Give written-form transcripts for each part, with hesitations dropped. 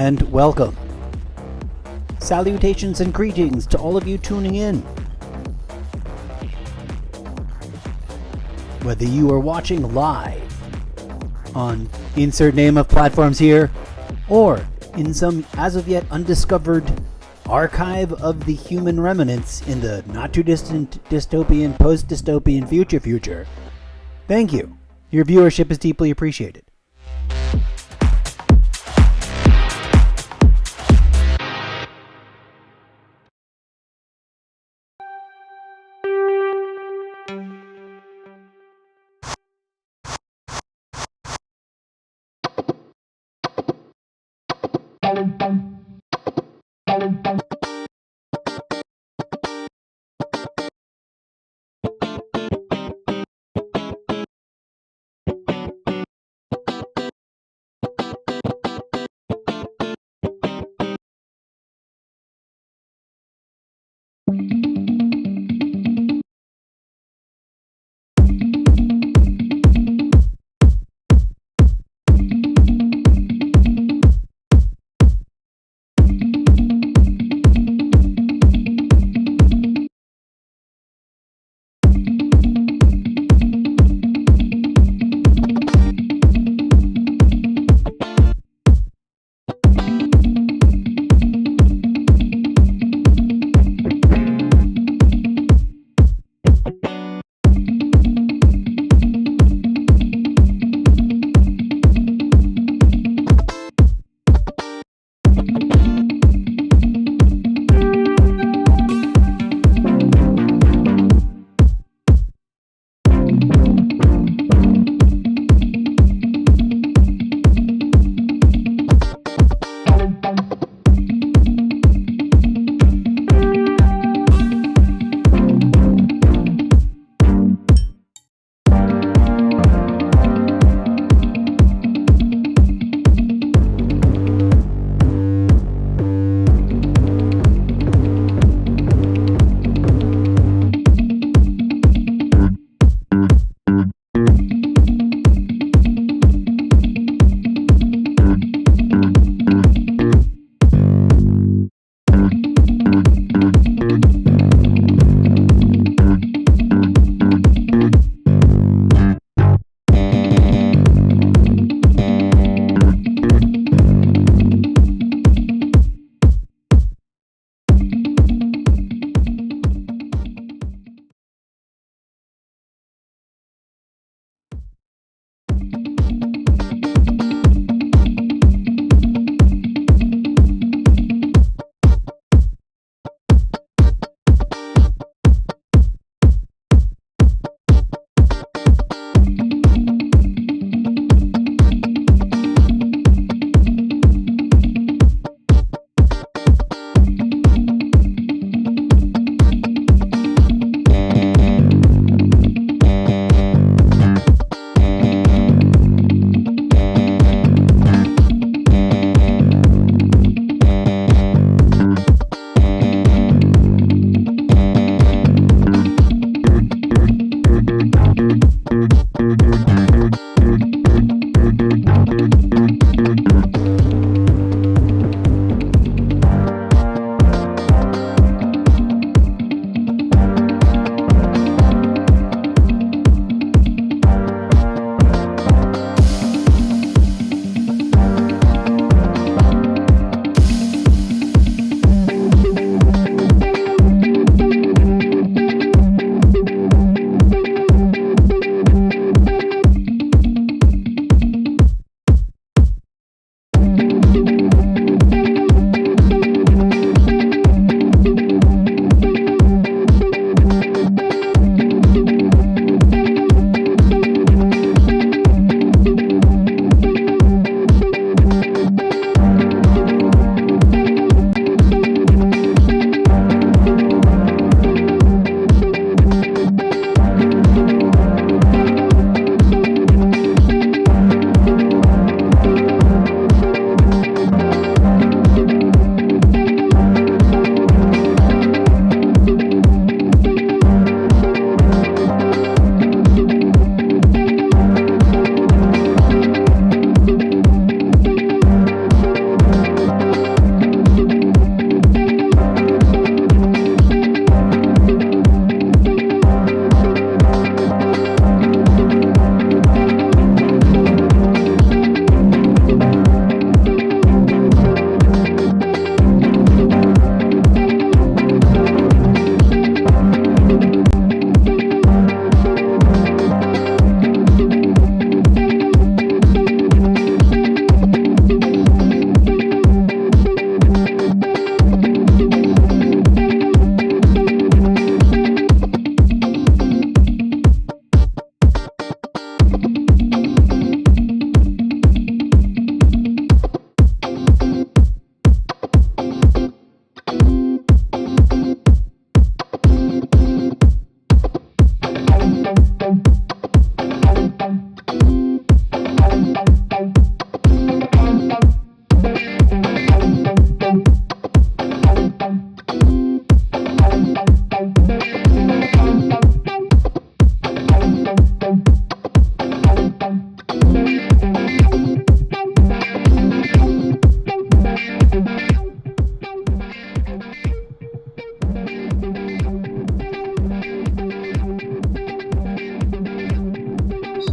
and welcome. Salutations and greetings to all of you tuning in. Whether you are watching live on insert name of platforms here, or in some as of yet undiscovered archive of the human remnants in the not too distant dystopian, post-dystopian future, thank you. Your viewership is deeply appreciated.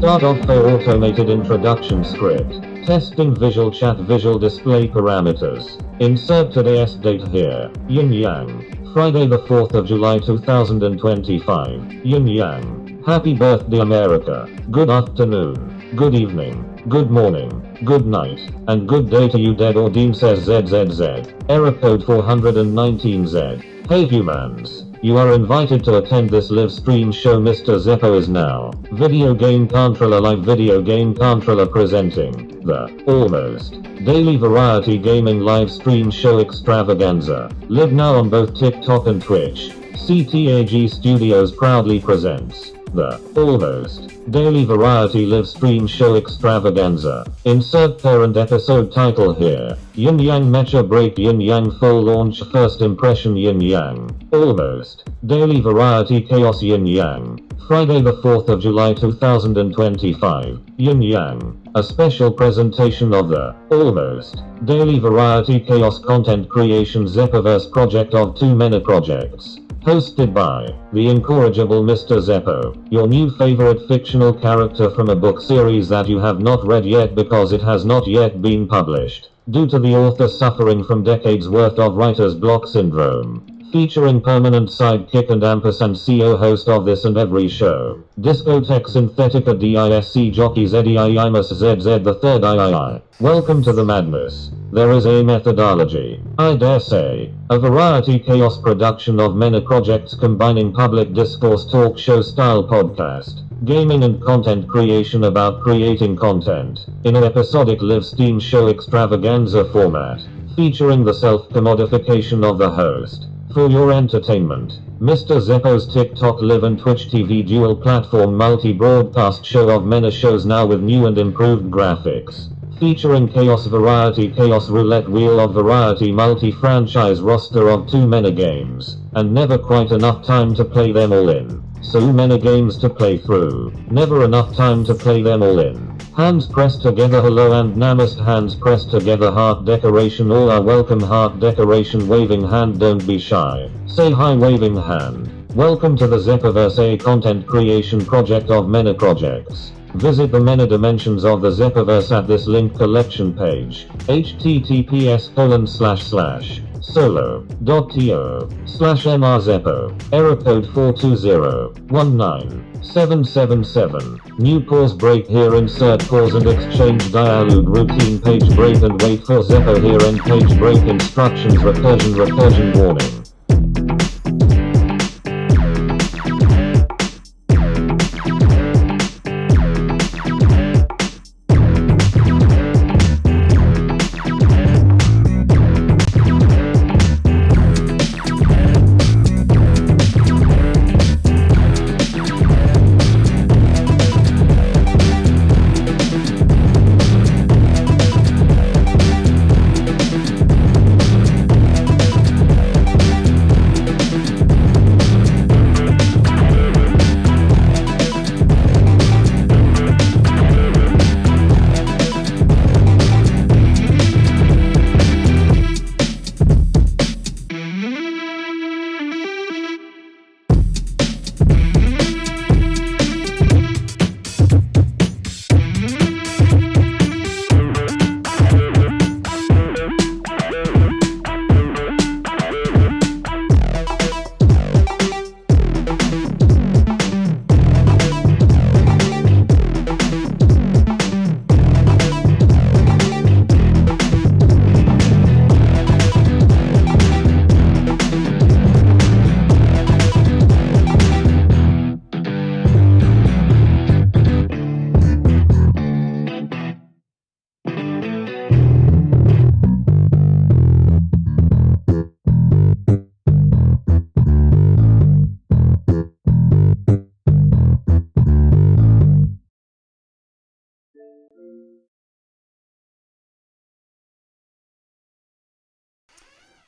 Start off for automated introduction script. Testing visual chat visual display parameters. Insert today's date here. Yin Yang. Friday the 4th of July 2025. Yin Yang. Happy birthday America. Good afternoon. Good evening. Good morning. Good night. And good day to you dead or Dean says ZZZ. Error code 419Z. Hey humans. You are invited to attend this live stream show. Mr. Zeppo is now. Video Game Controller Live Video Game Controller presenting the Almost Daily Variety Gaming Live Stream Show Extravaganza. Live now on both TikTok and Twitch. CTAG Studios proudly presents the Almost Daily Variety Live Stream Show Extravaganza. Insert current episode title here. Yin Yang Mecha Break Yin Yang Full Launch First Impression Yin Yang. Almost Daily Variety Chaos Yin Yang. Friday the 4th of July 2025. Yin Yang. A special presentation of the Almost Daily Variety Chaos Content Creation Zeppoverse project of two Mecha projects. Hosted by the incorrigible Mr. Zeppo, your new favorite fictional character from a book series that you have not read yet because it has not yet been published, due to the author suffering from decades worth of writer's block syndrome. Featuring permanent sidekick and ampersand CO host of this and every show. Discotheque Synthetica DISC Jockey ZEIIMUS ZZ the third III. Welcome to the madness. There is a methodology, I dare say, a variety chaos production of many projects combining public discourse talk show style podcast, gaming and content creation about creating content, in an episodic live stream show extravaganza format, featuring the self-commodification of the host. For your entertainment, Mr. Zeppo's TikTok Live and Twitch TV dual platform multi-broadcast show of many shows now with new and improved graphics. Featuring Chaos Variety Chaos Roulette Wheel of Variety multi-franchise roster of too many games, and never quite enough time to play them all in. So many games to play through, never enough time to play them all in. Hands pressed together hello and namaste hands pressed together heart decoration all are welcome heart decoration waving hand don't be shy. Say hi waving hand. Welcome to the Zeppoverse a content creation project of many projects. Visit the many dimensions of the Zeppoverse at this link collection page. https://solo.to/mrzeppo. Error code 420-19777. New pause break here insert pause and exchange dialogue routine page break and wait for Zeppo here end page break instructions recursion warning.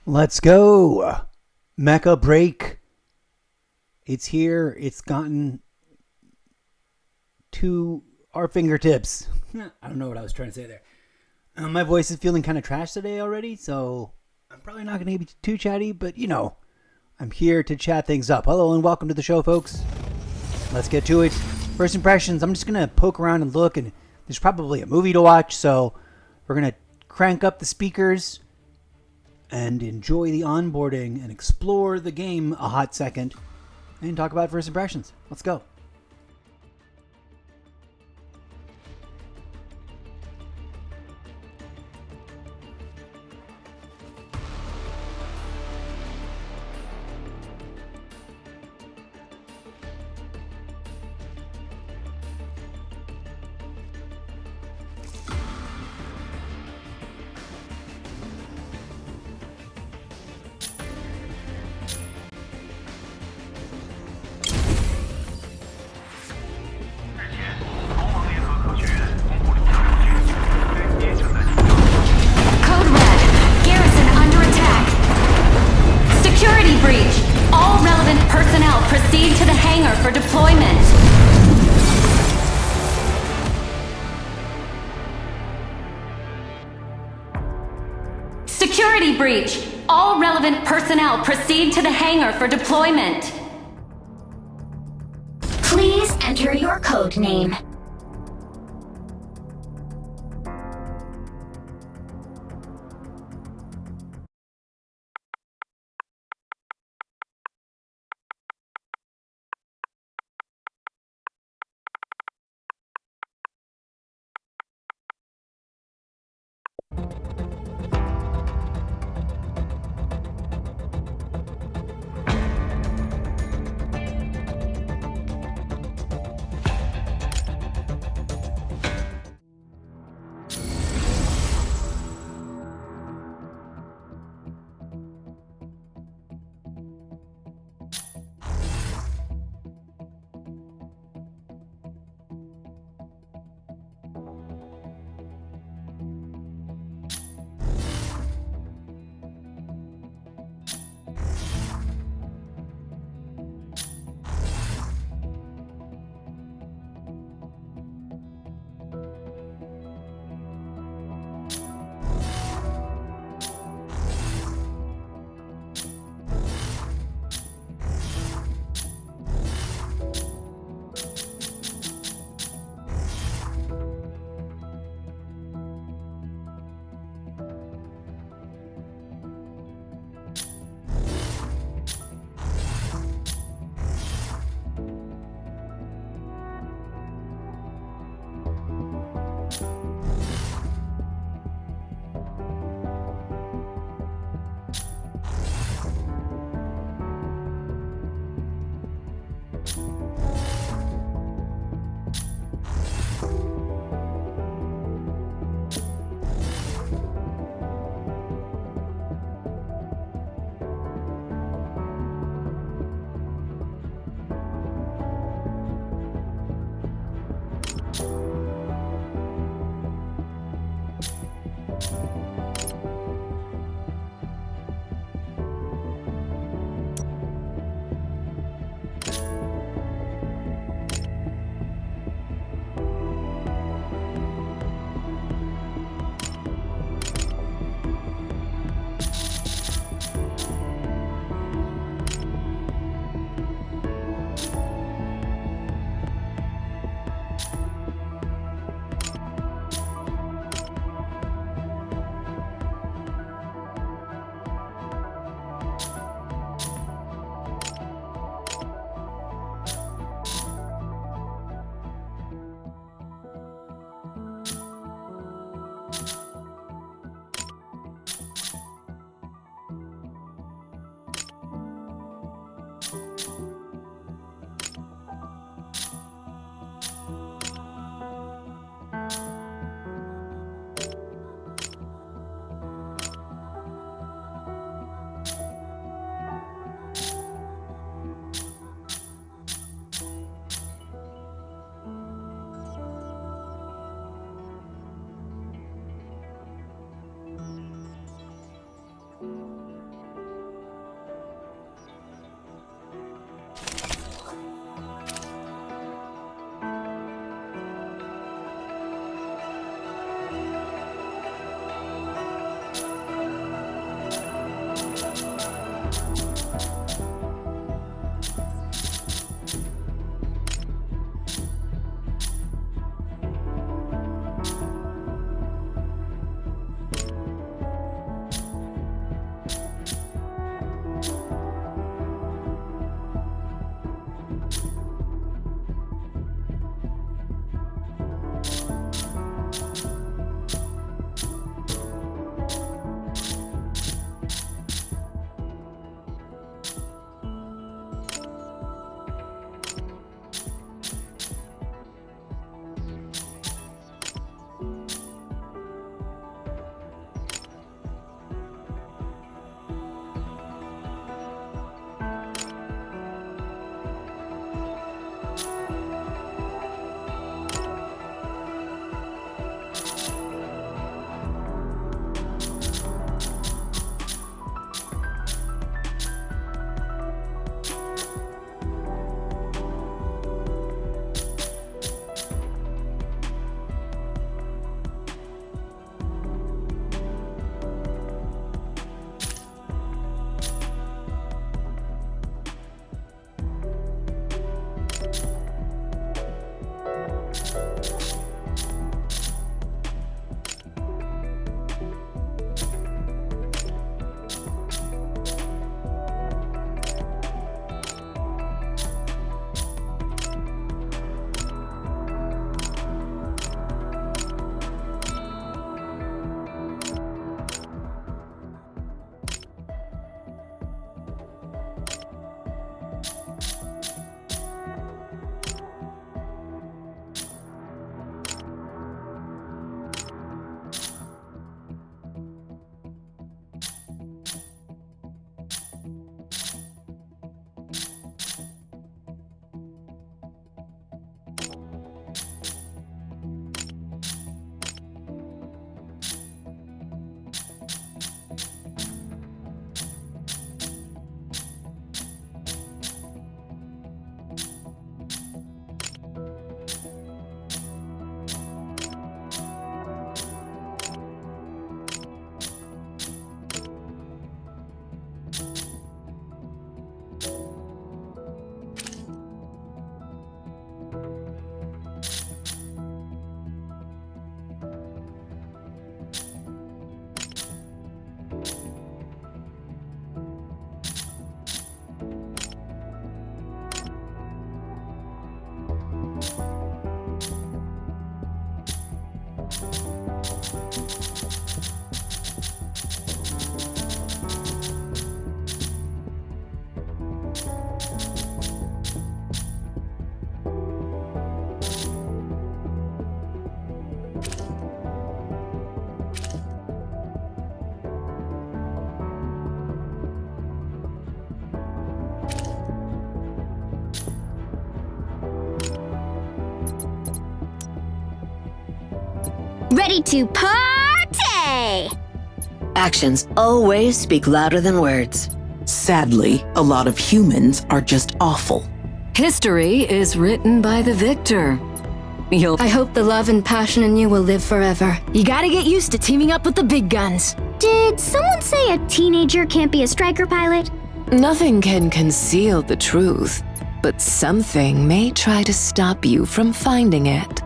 Let's go! Mecha break. It's here. It's gotten to our fingertips. I don't know what I was trying to say there. My voice is feeling kind of trash today already, so I'm probably not going to be too chatty, but you know, I'm here to chat things up. Hello and welcome to the show, folks. Let's get to it. First impressions, I'm just going to poke around and look, and there's probably a movie to watch, so we're going to crank up the speakers and enjoy the onboarding and explore the game a hot second and talk about first impressions. Let's go. Code Red, garrison under attack. Security breach. All relevant personnel proceed to the hangar for deployment. Security breach. All relevant personnel proceed to the hangar for deployment. Please enter your code name. ready to party! Actions always speak louder than words. Sadly, a lot of humans are just awful. History is written by the victor. I hope the love and passion in you will live forever. You gotta get used to teaming up with the big guns. Did someone say a teenager can't be a striker pilot? Nothing can conceal the truth, but something may try to stop you from finding it.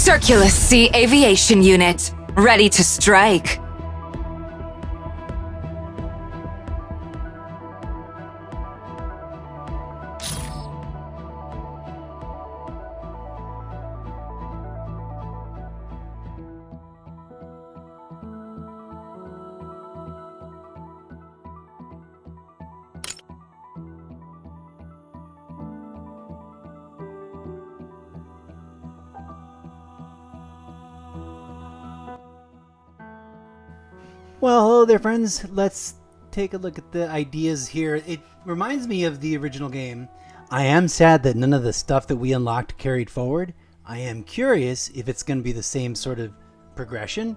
Circulus Sea Aviation Unit, ready to strike. Well, hello there, friends. Let's take a look at the ideas here. It reminds me of the original game. I am sad that none of the stuff that we unlocked carried forward. I am curious if it's going to be the same sort of progression.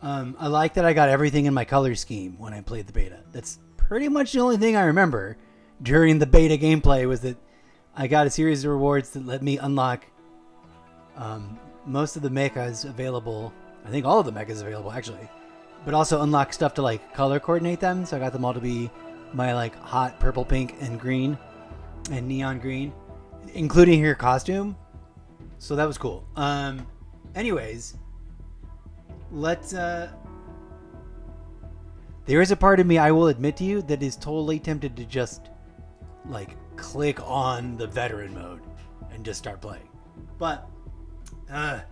I like that I got everything in my color scheme when I played the beta. That's pretty much the only thing I remember during the beta gameplay, was that I got a series of rewards that let me unlock most of the mechas available. I think all of the mechas available, actually. But also unlock stuff to like color coordinate them. So I got them all to be my like hot purple, pink, and green, and neon green, including her costume. So that was cool. Anyways, let's there is a part of me, I will admit to you, that is totally tempted to just like click on the veteran mode and just start playing. But I'm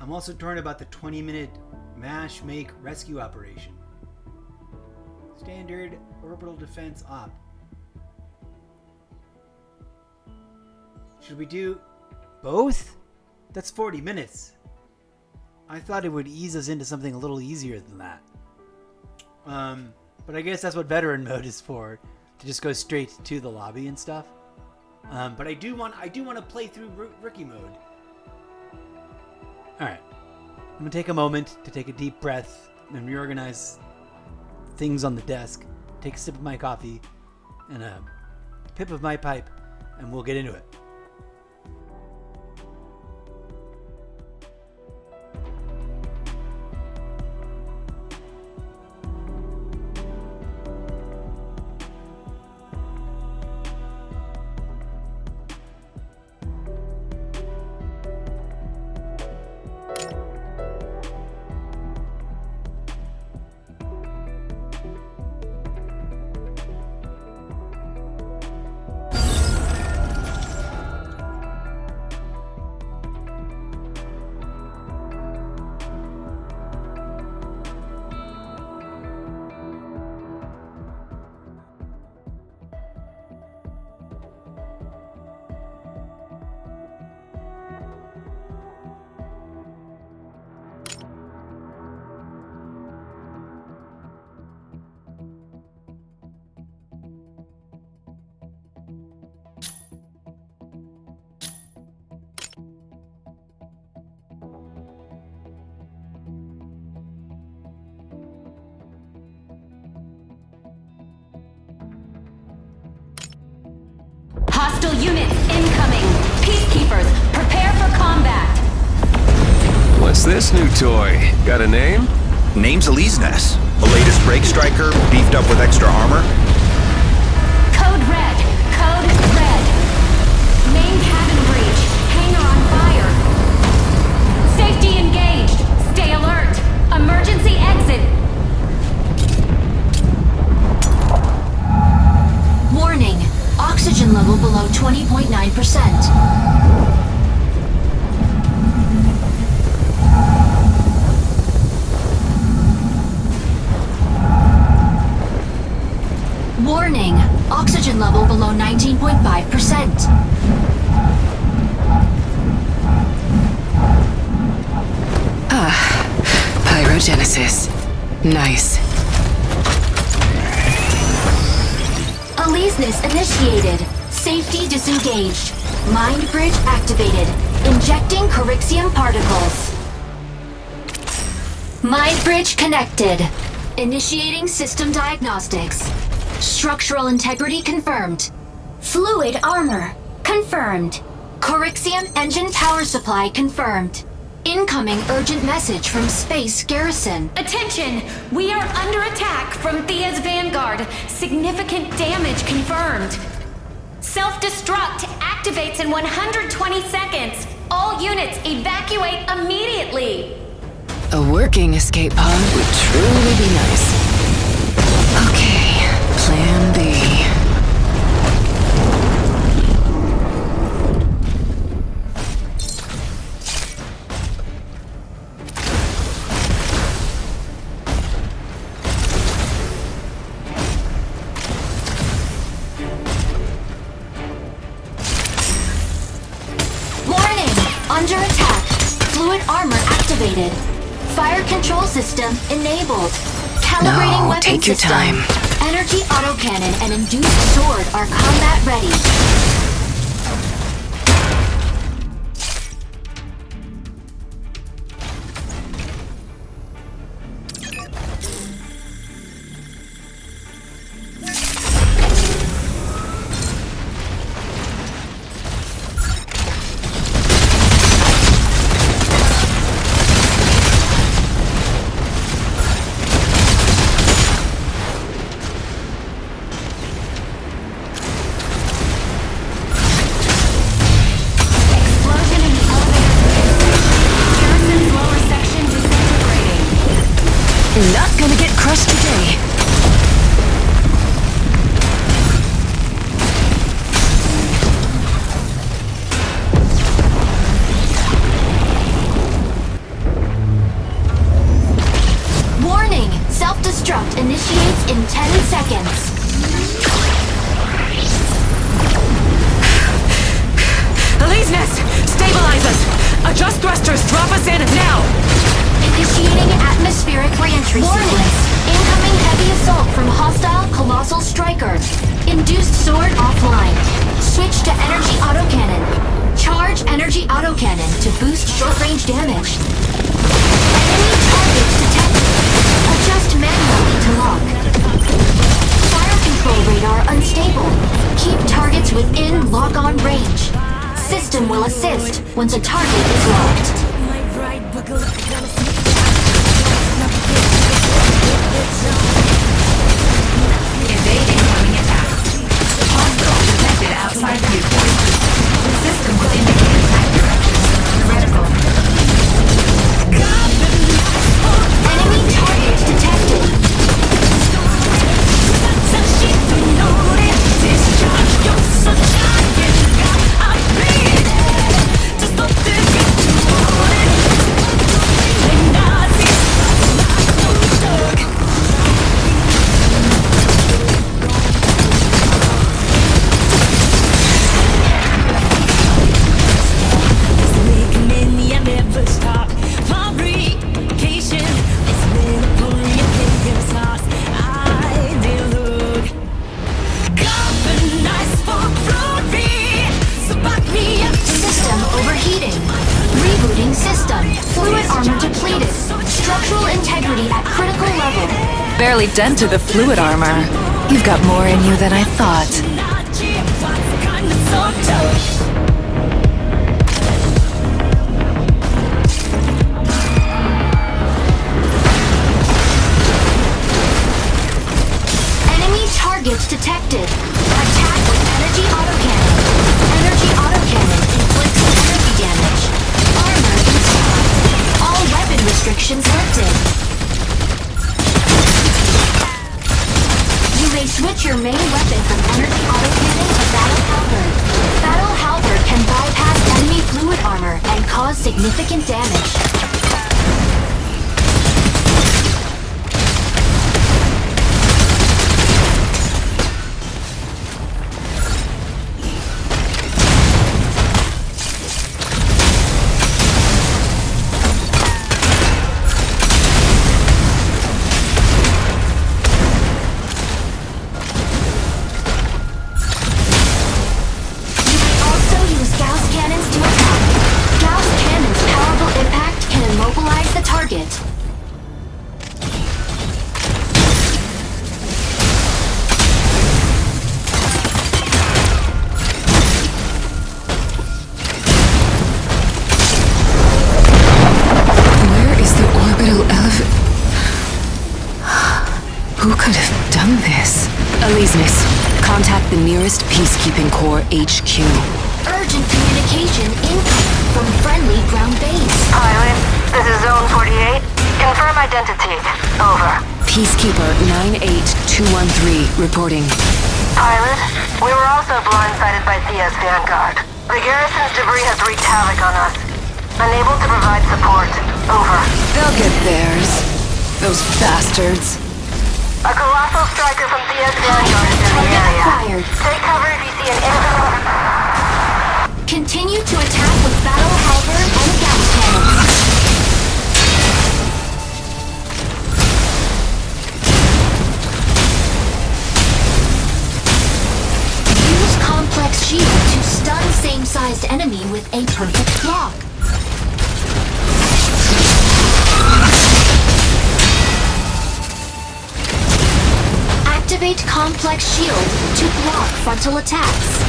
also torn about the 20-minute mash, make, rescue operation. Standard orbital defense op. Should we do both? That's 40 minutes. I thought it would ease us into something a little easier than that. But I guess that's what veteran mode is for, to just go straight to the lobby and stuff. But I do want to play through rookie mode. All right. I'm going to take a moment to take a deep breath and reorganize things on the desk, take a sip of my coffee and a pip of my pipe, and we'll get into it. Hostile units incoming! Peacekeepers, prepare for combat! What's this new toy? Got a name? Name's Eliznes. The latest brake striker, beefed up with extra armor. Code red! Code red! Main cabin breach! Hangar on fire! Safety engaged! Stay alert! Emergency exit! Warning. Oxygen level below 20.9%. Warning. Oxygen level below 19.5%. Pyrogenesis. Nice. Eliznes initiated. Safety disengaged. Mind bridge activated. Injecting Corixium particles. Mind bridge connected. Initiating system diagnostics. Structural integrity confirmed. Fluid armor confirmed. Corixium engine power supply confirmed. Incoming urgent message from Space Garrison. Attention! We are under attack from Thea's Vanguard. Significant damage confirmed. Self-destruct activates in 120 seconds. All units, evacuate immediately! A working escape pod would truly be nice. Okay, plan B. Under attack. Fluid armor activated. Fire control system enabled. Calibrating No, weapon take your system. time. Energy autocannon and induced sword are combat ready. Not gonna get crushed today. Warning! Self-destruct initiates in 10 seconds. Elysius! Stabilize us! Adjust thrusters, drop us in now! Initiating atmospheric reentry sequence. Incoming heavy assault from hostile colossal striker. Induced sword offline. Switch to energy autocannon. Charge energy autocannon to boost short-range damage. Enemy targets detected. Adjust manually to lock. Fire control radar unstable. Keep targets within lock-on range. System will assist once a target is locked. Evade incoming attack. Hostile detected outside viewpoint. The system will indicate attack directions on the reticle. Enemy target detected. System overheating. Rebooting system. Fluid armor depleted. Structural integrity at critical level. Barely dented the fluid armor. You've got more in you than I thought. Enemy targets detected. Attack with energy autocannon. Energy autocannon inflicts energy damage. Armor installed. All weapon restrictions lifted. You may switch your main weapon from energy autocannon to battle halberd. Battle halberd can bypass enemy fluid armor and cause significant damage. Who could have done this? Elysius, contact the nearest Peacekeeping Corps HQ. Urgent communication incoming from friendly ground base. Pilot, this is Zone 48. Confirm identity. Over. Peacekeeper 98213 reporting. Pilot, we were also blindsided by Thea's Vanguard. The garrison's debris has wreaked havoc on us. Unable to provide support. Over. They'll get theirs. Those bastards. A colossal striker from Thea's Vanguard is in the area. Acquired. Take cover if you see an incoming... Continue to attack with battle halberd and gas cannons. Use complex shield to stun same-sized enemy with a perfect block. Activate complex shield to block frontal attacks.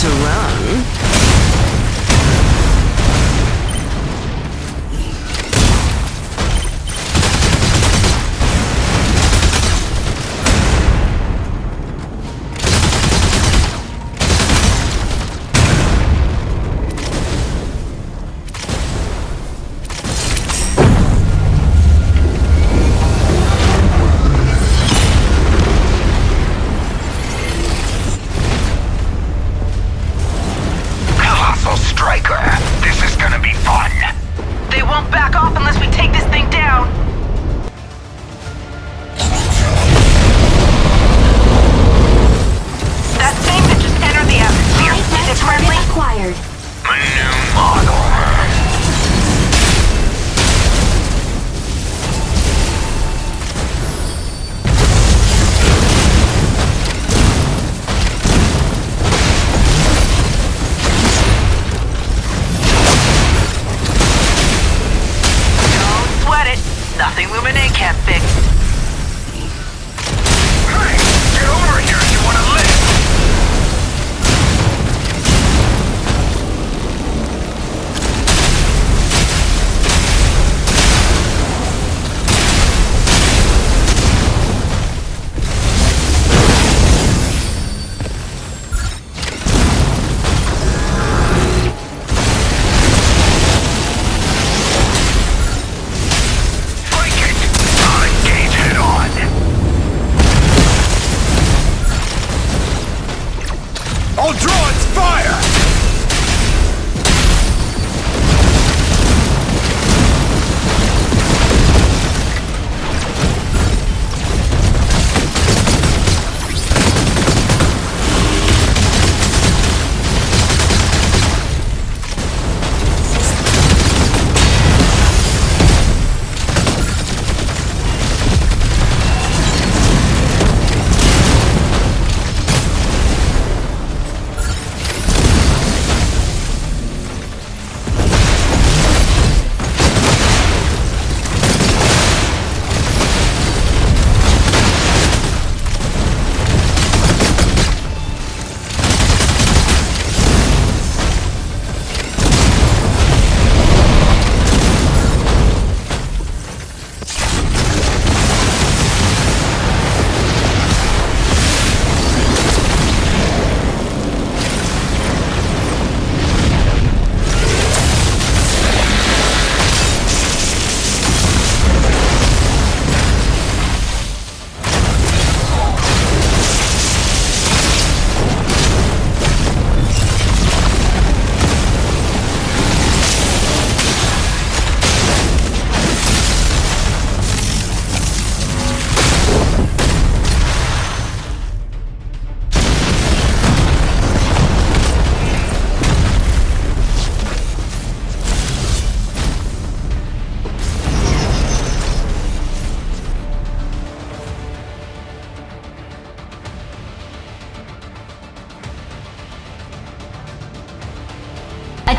To run.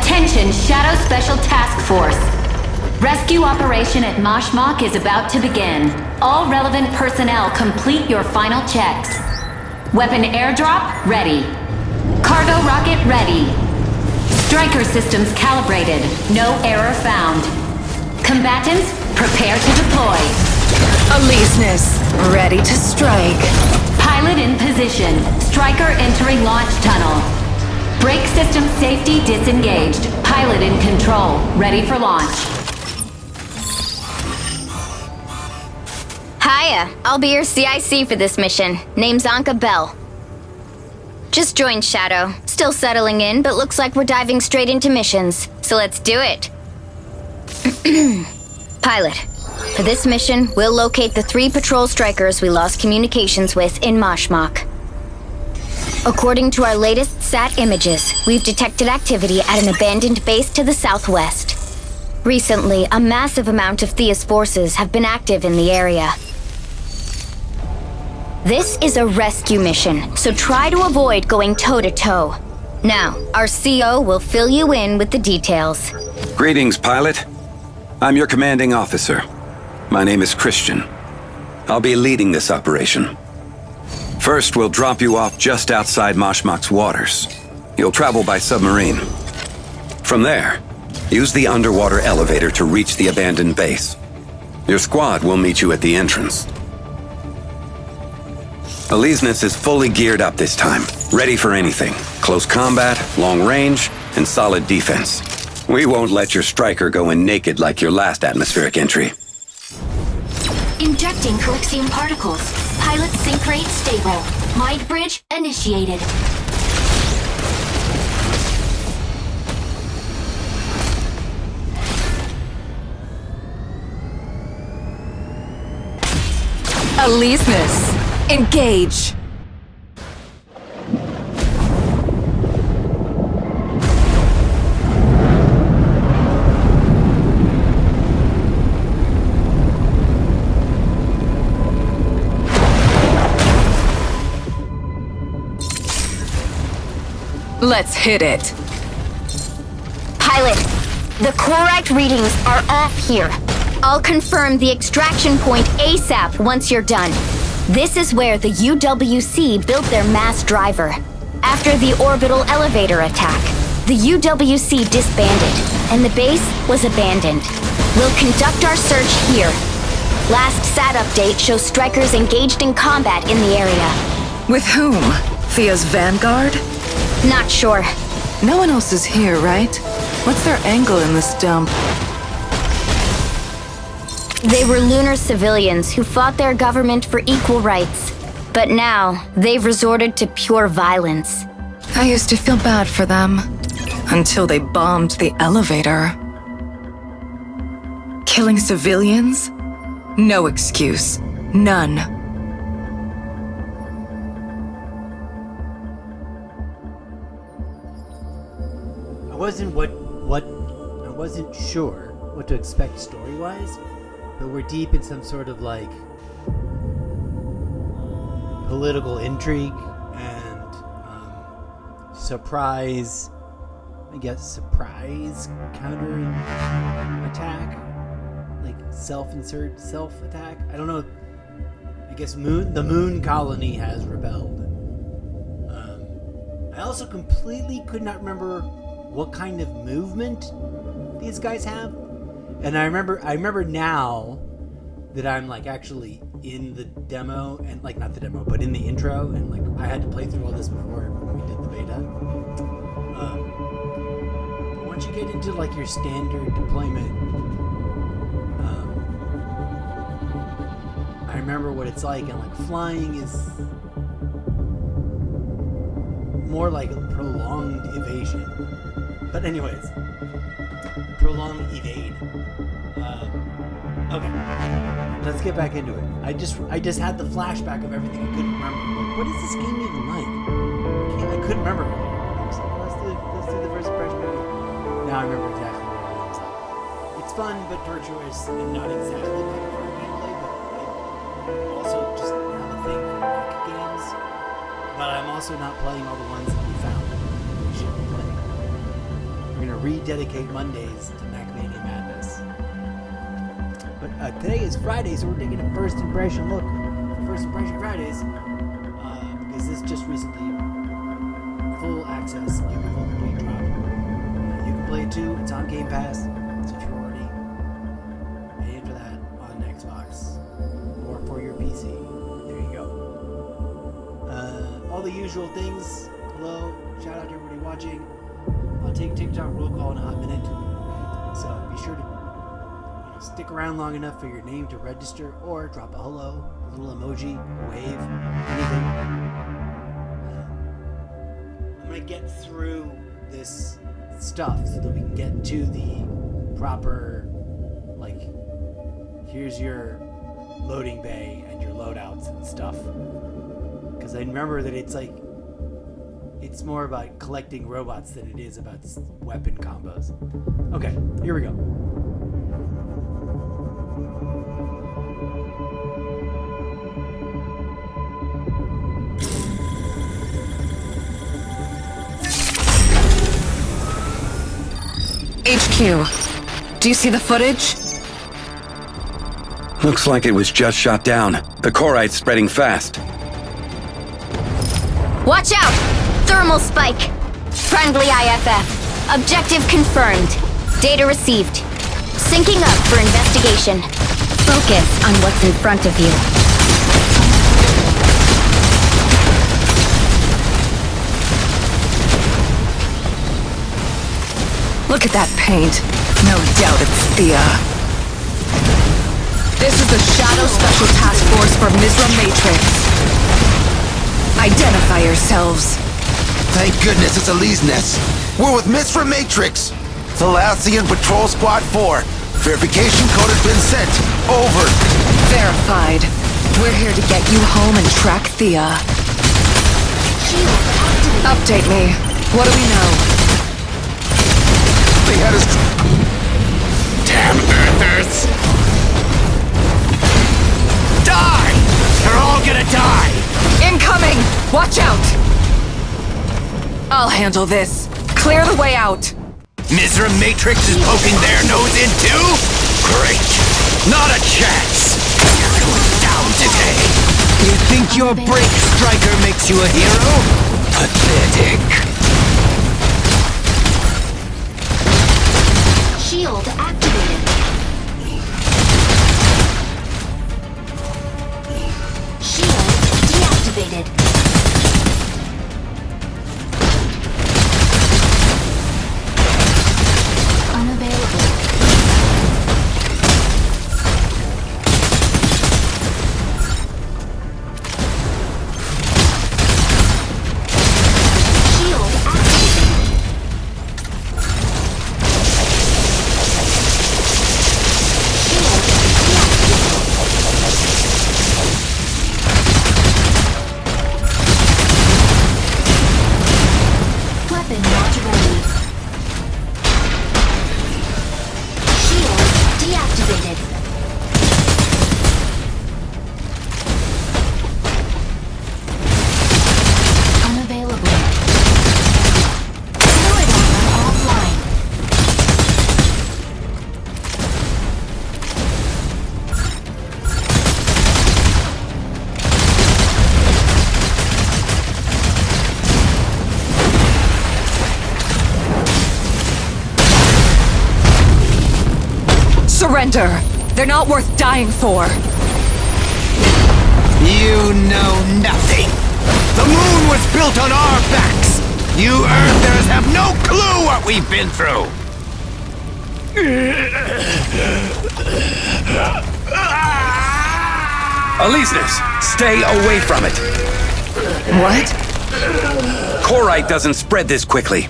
Attention, Shadow Special Task Force. Rescue operation at Moshmok is about to begin. All relevant personnel complete your final checks. Weapon airdrop ready. Cargo rocket ready. Striker systems calibrated. No error found. Combatants, prepare to deploy. Aleseness, ready to strike. Pilot in position. Striker entering launch tunnel. Brake system safety disengaged. Pilot in control. Ready for launch. Hiya, I'll be your CIC for this mission. Name's Anka Bell. Just joined Shadow. Still settling in, but looks like we're diving straight into missions. So let's do it. Pilot, for this mission, we'll locate the 3 patrol strikers we lost communications with in Moshmok. According to our latest SAT images, we've detected activity at an abandoned base to the southwest. Recently, a massive amount of Thea's forces have been active in the area. This is a rescue mission, so try to avoid going toe-to-toe. Now, our CO will fill you in with the details. Greetings, pilot. I'm your commanding officer. My name is Christian. I'll be leading this operation. First, we'll drop you off just outside Moshmok's waters. You'll travel by submarine. From there, use the underwater elevator to reach the abandoned base. Your squad will meet you at the entrance. Aleseness is fully geared up this time, ready for anything. Close combat, long range, and solid defense. We won't let your striker go in naked like your last atmospheric entry. Injecting Colixium particles. Pilot sync rate stable. Mind bridge initiated. Aleseness, engage. Let's hit it. Pilot, the correct readings are off here. I'll confirm the extraction point ASAP once you're done. This is where the UWC built their mass driver. After the orbital elevator attack, the UWC disbanded, and the base was abandoned. We'll conduct our search here. Last SAT update shows strikers engaged in combat in the area. With whom? Thea's vanguard? Not sure. No one else is here, right? What's their angle in this dump? They were lunar civilians who fought their government for equal rights. But now, they've resorted to pure violence. I used to feel bad for them. Until they bombed the elevator. Killing civilians? No excuse. None. I wasn't sure what to expect story-wise, but we're deep in some sort of like political intrigue and surprise counter attack, like self attack. I don't know. I guess the moon colony has rebelled. I also completely could not remember what kind of movement these guys have. And I remember now that I'm like actually in the demo, and like not the demo, but in the intro, and like I had to play through all this before when we did the beta. But once you get into like your standard deployment, I remember what it's like, and like flying is more like a prolonged evasion. But anyways, prolonged evade. Okay, let's get back into it. I just had the flashback of everything I couldn't remember. Like, what is this game even like? I couldn't remember. I was like, let's do the first impression movie. Now I remember exactly what it looks like. It's fun but tortuous and not exactly like for gameplay, but I also just have a thing for Mecha games. But I'm also not playing all the ones that we found we should be playing. We're gonna rededicate Mondays to Macmania Madness. But today is Friday, so we're taking a first impression look. First Impression Fridays. Because this just recently full access, like a full complete drop. You can play it too. It's on Game Pass. So if you're already paying for that on Xbox or for your PC, there you go. All the usual things. Hello, shout out to everybody watching. I'll take TikTok roll call in a hot minute. So be sure to stick around long enough for your name to register, or drop a hello, a little emoji, a wave, anything. I'm gonna get through this stuff so that we can get to the proper, like, here's your loading bay and your loadouts and stuff. Because I remember that it's like, it's more about collecting robots than it is about weapon combos. Okay, here we go. HQ, do you see the footage? Looks like it was just shot down. The Corite's spreading fast. Watch out! Thermal spike. Friendly IFF. Objective confirmed. Data received. Syncing up for investigation. Focus on what's in front of you. Look at that paint. No doubt it's Thea. This is the Shadow Special Task Force for Misra Matrix. Identify yourselves. Thank goodness it's Elise Ness. We're with Misra Matrix. Thalassian Patrol Squad 4. Verification code has been sent. Over. Verified. We're here to get you home and track Thea. Update me. What do we know? They had us... Damn Earthers! Die! They're all gonna die! Incoming! Watch out! I'll handle this. Clear the way out. Misra Matrix is poking their nose in too? Great! Not a chance! You're going down today! You think your break striker makes you a hero? Pathetic! Shield activated. Shield deactivated. Unavailable. Shield activated. Weapon not ready. Shield deactivated. Unavailable. Fluid armor offline. Surrender! They're not worth dying for! You know nothing! The moon was built on our backs! You Earthers have no clue what we've been through! Aleseness, stay away from it. What? Corite doesn't spread this quickly.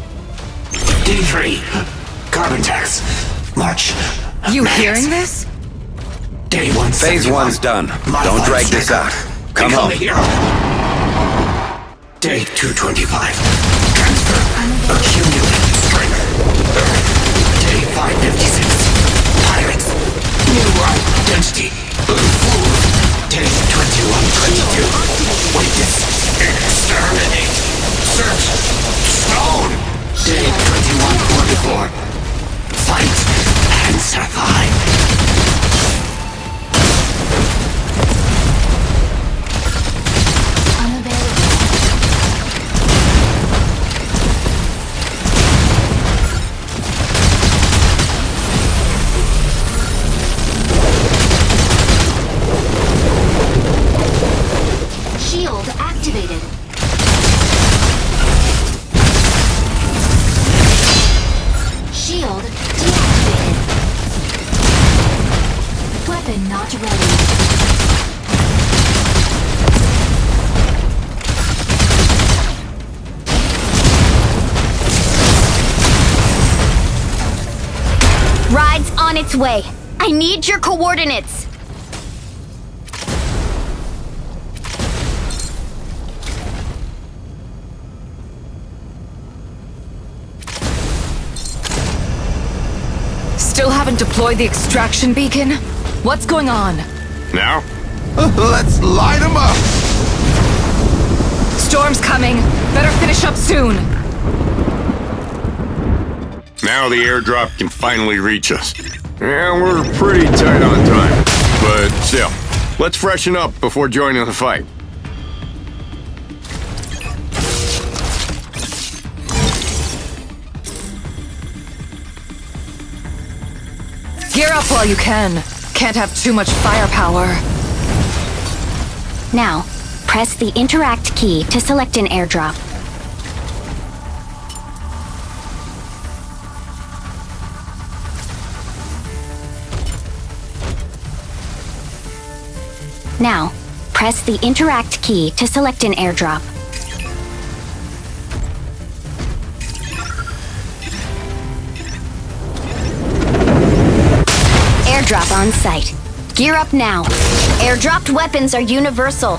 D3. Carbon tax. March. You hearing this? Day 1. Phase 1's done. Don't drag this out. Come home. Day 225. Transfer. Accumulate strength. Earth. Day 556. Pirates. New identity. Food. Day 2122. Witness. Exterminate. Search. Stone. Day 2144. on its way. I need your coordinates. Still haven't deployed the extraction beacon? What's going on? Now? Let's light them up! Storm's coming. Better finish up soon. Now the airdrop can finally reach us. Yeah, we're pretty tight on time. But still, let's freshen up before joining the fight. Gear up while you can. Can't have too much firepower. Now, press the Interact key to select an airdrop. Now, press the Interact key to select an airdrop. Airdrop on site. Gear up now. Airdropped weapons are universal.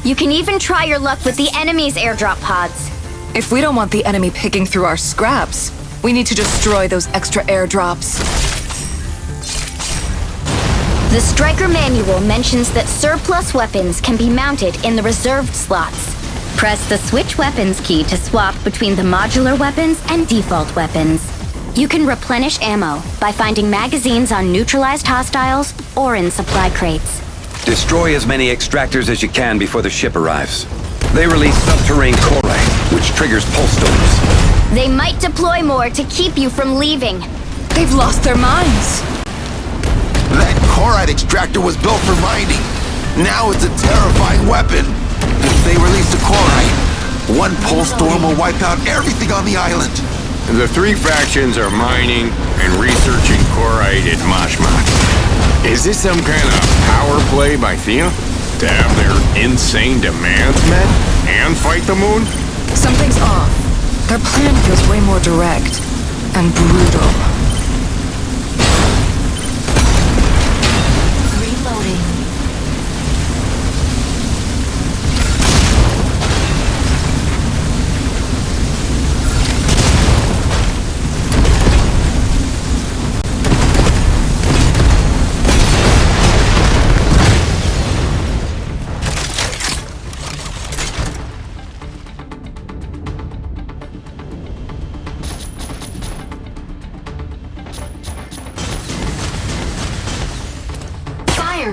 You can even try your luck with the enemy's airdrop pods. If we don't want the enemy picking through our scraps, we need to destroy those extra airdrops. The Striker Manual mentions that surplus weapons can be mounted in the reserved slots. Press the Switch Weapons key to swap between the modular weapons and default weapons. You can replenish ammo by finding magazines on neutralized hostiles or in supply crates. Destroy as many extractors as you can before the ship arrives. They release subterranean chloride, which triggers pulse storms. They might deploy more to keep you from leaving. They've lost their minds. That chloride extractor was built for mining. Now it's a terrifying weapon. If they release the chloride, one pulse storm will wipe out everything on the island. The three factions are mining and researching chloride at Mashmak. Is this some kind of power play by Thea? To have their insane demands met and fight the moon? Something's off. Their plan feels way more direct and brutal. Reloading.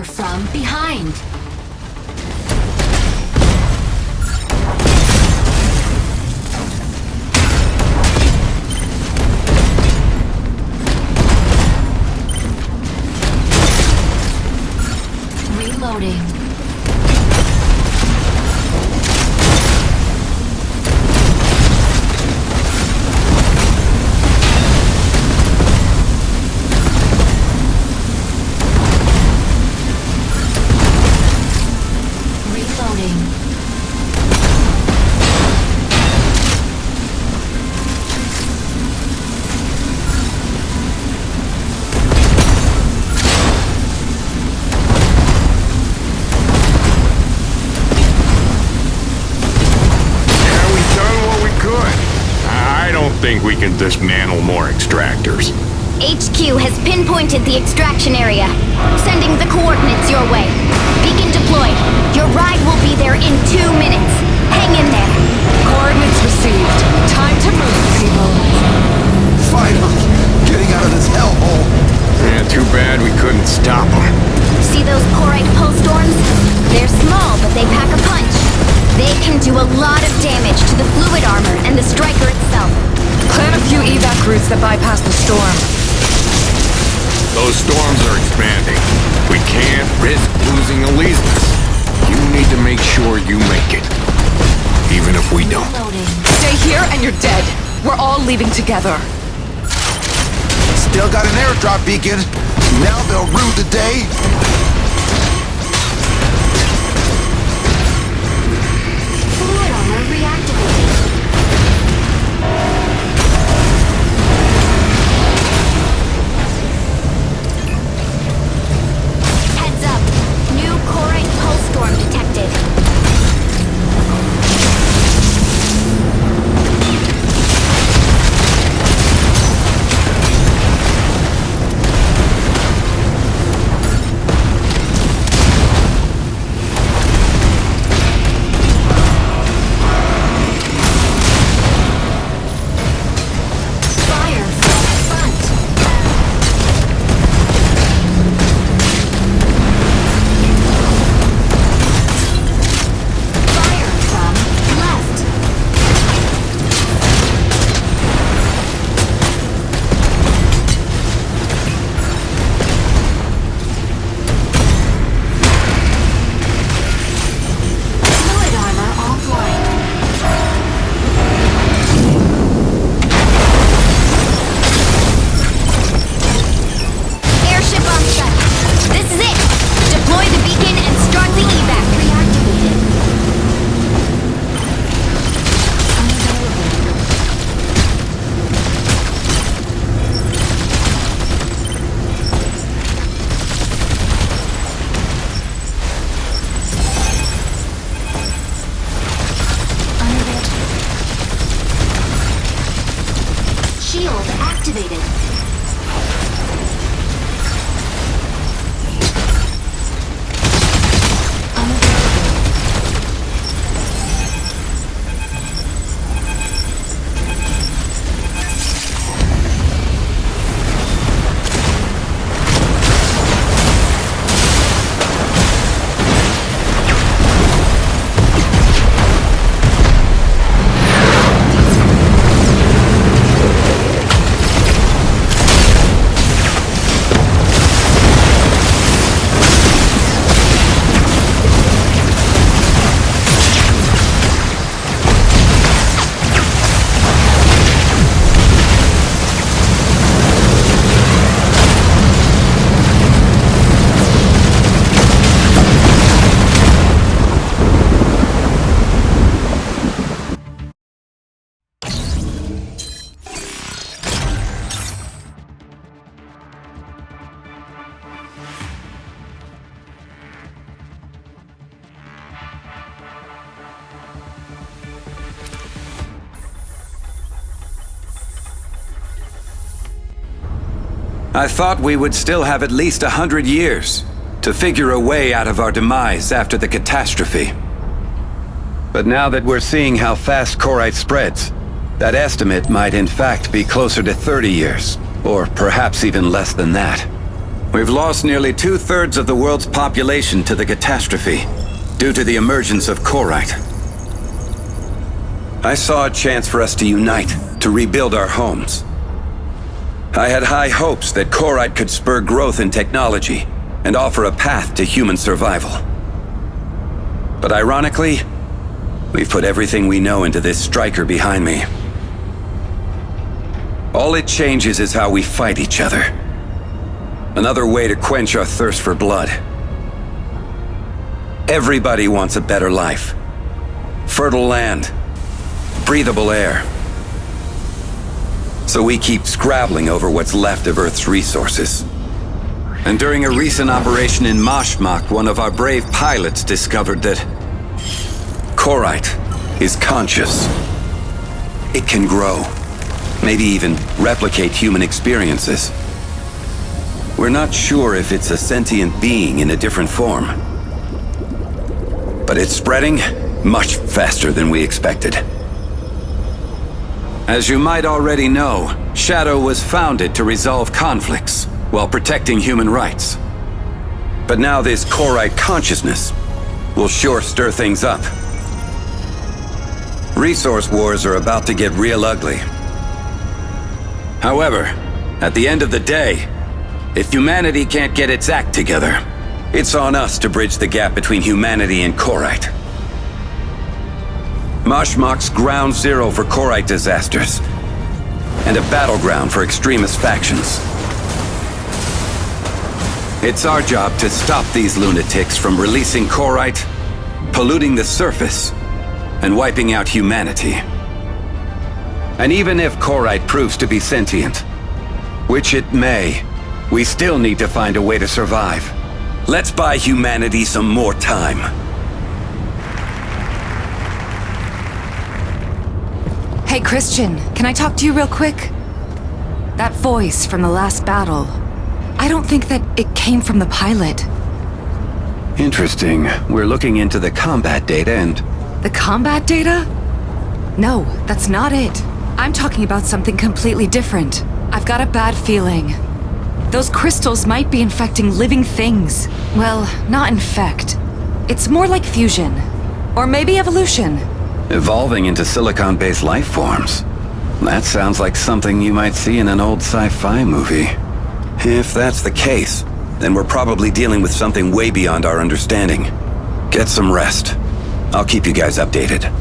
From behind. Reloading. Think we can dismantle more extractors. HQ has pinpointed the extraction area, sending the coordinates your way. Beacon deployed. Your ride will be there in 2 minutes. Hang in there. Coordinates received. Time to move, people. Finally, getting out of this hellhole. Yeah, too bad we couldn't stop them. See those chloride pulse storms? They're small, but they pack a punch. They can do a lot of damage to the fluid armor and the Striker itself. Plan a few evac routes that bypass the storm. Those storms are expanding. We can't risk losing allegiance. You need to make sure you make it. Even if we don't. Stay here and you're dead. We're all leaving together. Still got an airdrop beacon. Now they'll rue the day. Fluid armor reactivated. activated. I thought we would still have at least 100 years to figure a way out of our demise after the catastrophe. But now that we're seeing how fast Korite spreads, that estimate might in fact be closer to 30 years, or perhaps even less than that. We've lost nearly 2/3 of the world's population to the catastrophe, due to the emergence of Korite. I saw a chance for us to unite, to rebuild our homes. I had high hopes that Korite could spur growth in technology and offer a path to human survival. But ironically, we've put everything we know into this striker behind me. All it changes is how we fight each other. Another way to quench our thirst for blood. Everybody wants a better life. Fertile land, breathable air. So we keep scrabbling over what's left of Earth's resources. And during a recent operation in Mashmak, one of our brave pilots discovered that Korite is conscious. It can grow, maybe even replicate human experiences. We're not sure if it's a sentient being in a different form. But it's spreading much faster than we expected. As you might already know, Shadow was founded to resolve conflicts while protecting human rights. But now this Korite consciousness will sure stir things up. Resource wars are about to get real ugly. However, at the end of the day, if humanity can't get its act together, it's on us to bridge the gap between humanity and Korite. Mashmak's ground zero for Korite disasters, and a battleground for extremist factions. It's our job to stop these lunatics from releasing Korite, polluting the surface, and wiping out humanity. And even if Korite proves to be sentient, which it may, we still need to find a way to survive. Let's buy humanity some more time. Hey, Christian, can I talk to you real quick? That voice from the last battle, I don't think that it came from the pilot. Interesting. We're looking into the combat data and... The combat data? No, that's not it. I'm talking about something completely different. I've got a bad feeling. Those crystals might be infecting living things. Well, not infect. It's more like fusion. Or maybe evolution. Evolving into silicon-based life forms. That sounds like something you might see in an old sci-fi movie. If that's the case, then we're probably dealing with something way beyond our understanding. Get some rest. I'll keep you guys updated.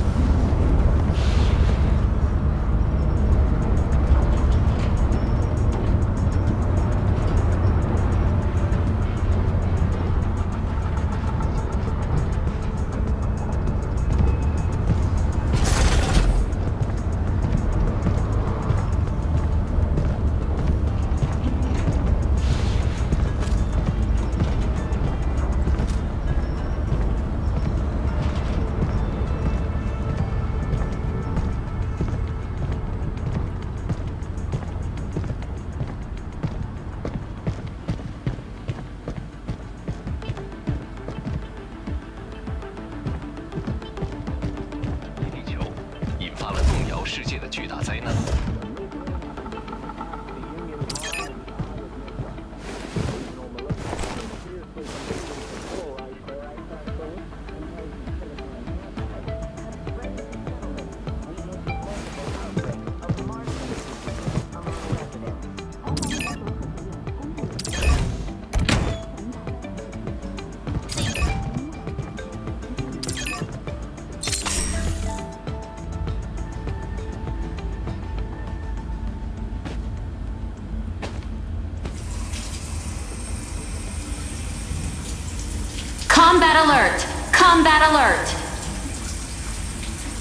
combat alert.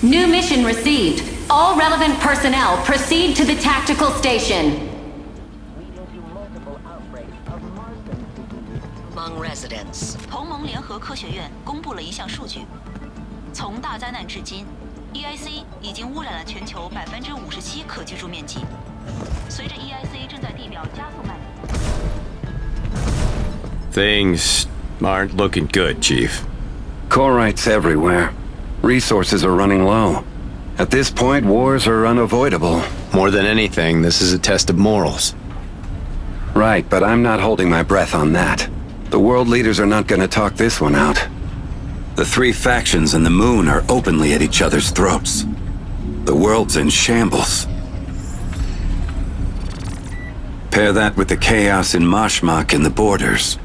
New mission received. All relevant personnel proceed to the tactical station. Among residents. 同盟联合科学院公布了一项数据，从大灾难至今 ，EIC 已经污染了全球57%可居住面积。随着 EIC 正在地表加速蔓延 Things aren't looking good, Chief. Corites everywhere. Resources are running low. At this point, wars are unavoidable. More than anything, this is a test of morals. Right, but I'm not holding my breath on that. The world leaders are not gonna talk this one out. The three factions and the moon are openly at each other's throats. The world's in shambles. Pair that with the chaos in Mashmak and the borders.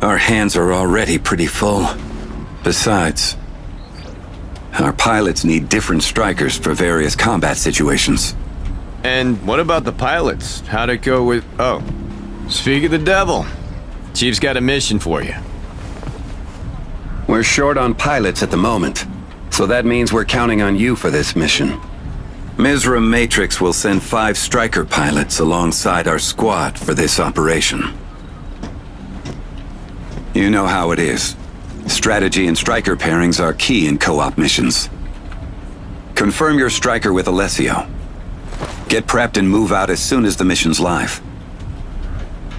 Our hands are already pretty full. Besides, our pilots need different strikers for various combat situations. And what about the pilots? How'd it go with... Oh, speak of the devil. Chief's got a mission for you. We're short on pilots at the moment, so that means we're counting on you for this mission. Mizra Matrix will send 5 striker pilots alongside our squad for this operation. You know how it is. Strategy and striker pairings are key in co-op missions. Confirm your striker with Alessio. Get prepped and move out as soon as the mission's live.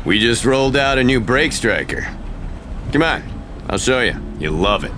We just rolled out a new brake striker. Come on, I'll show you. You'll love it.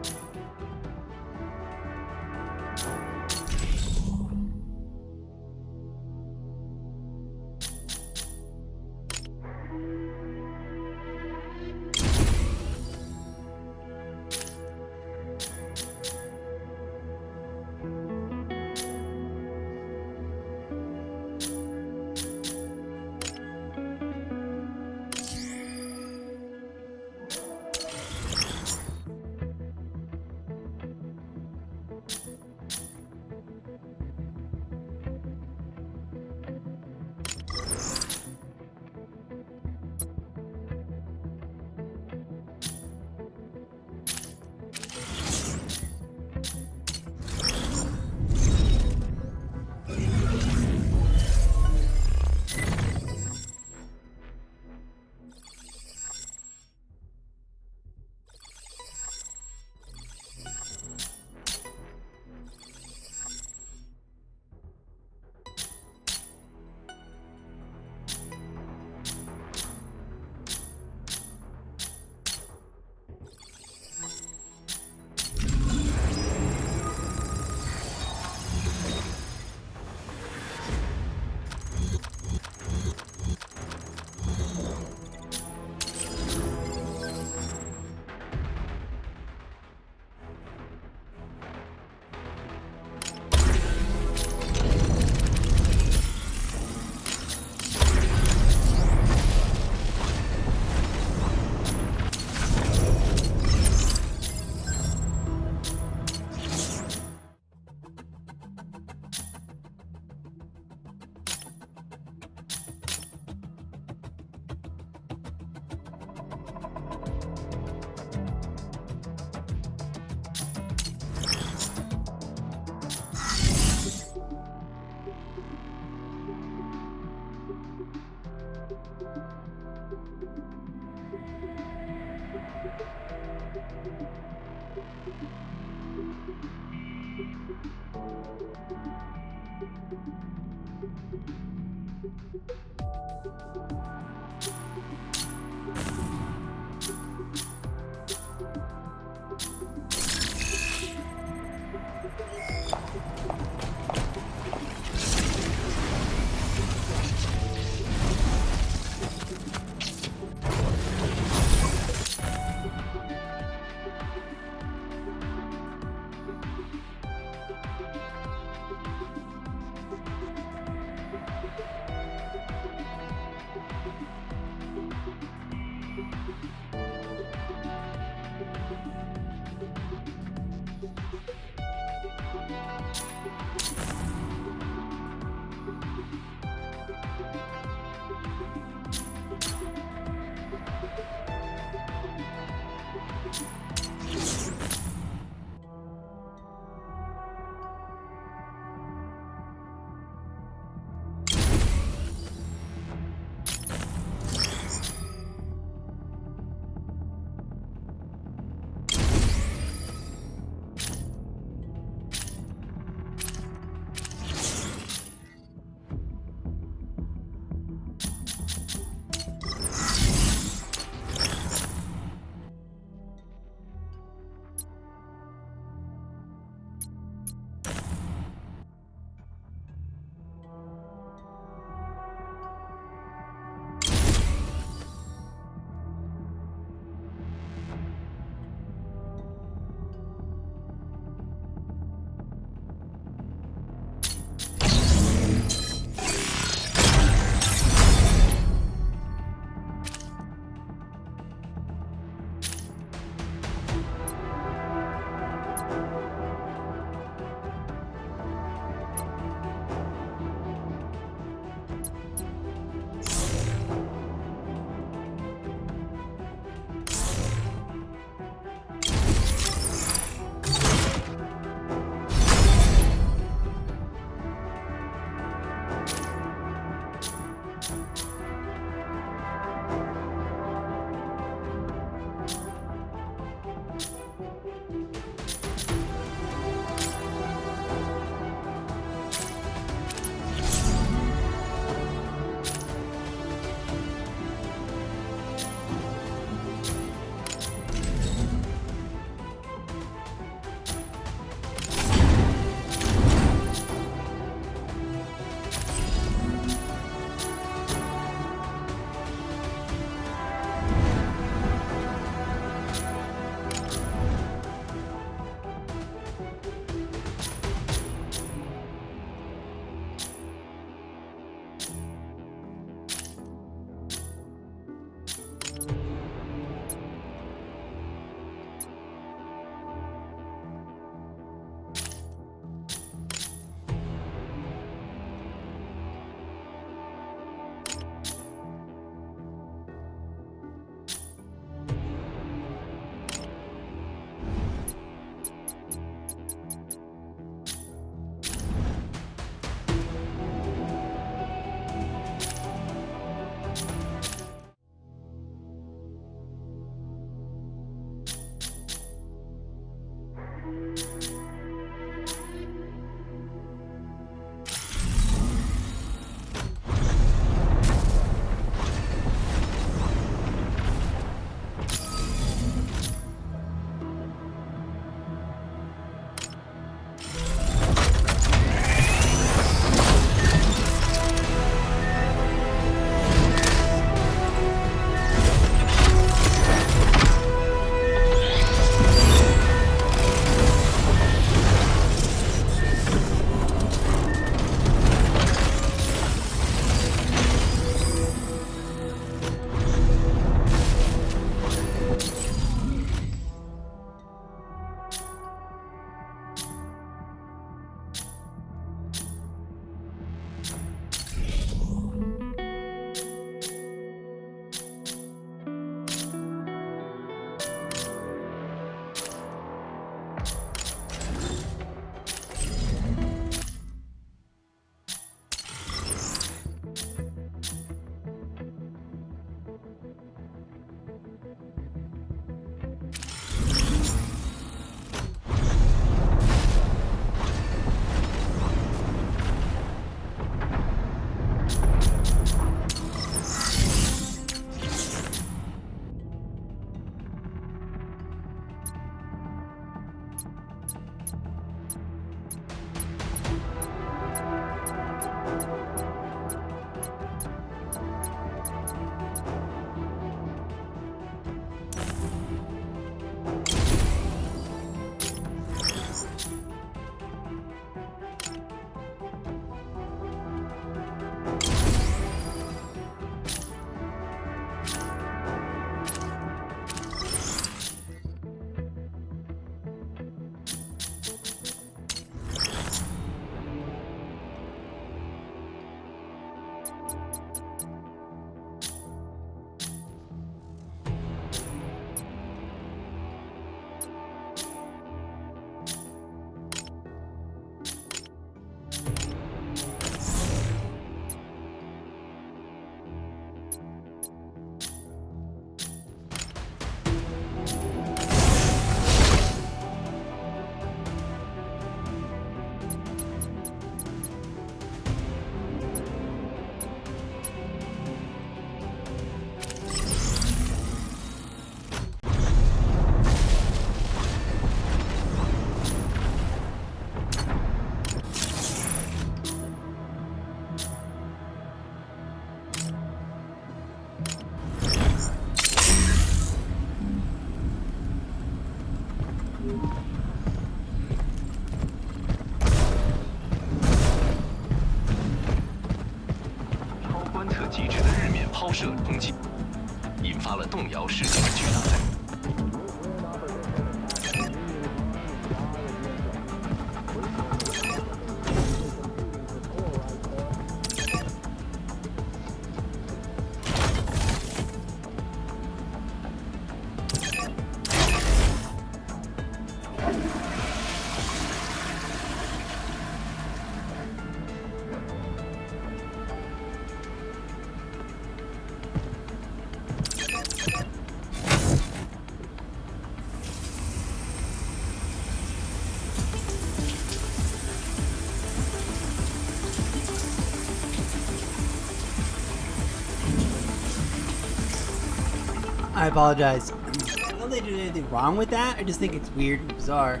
I apologize. I don't think there's anything wrong with that. I just think it's weird and bizarre.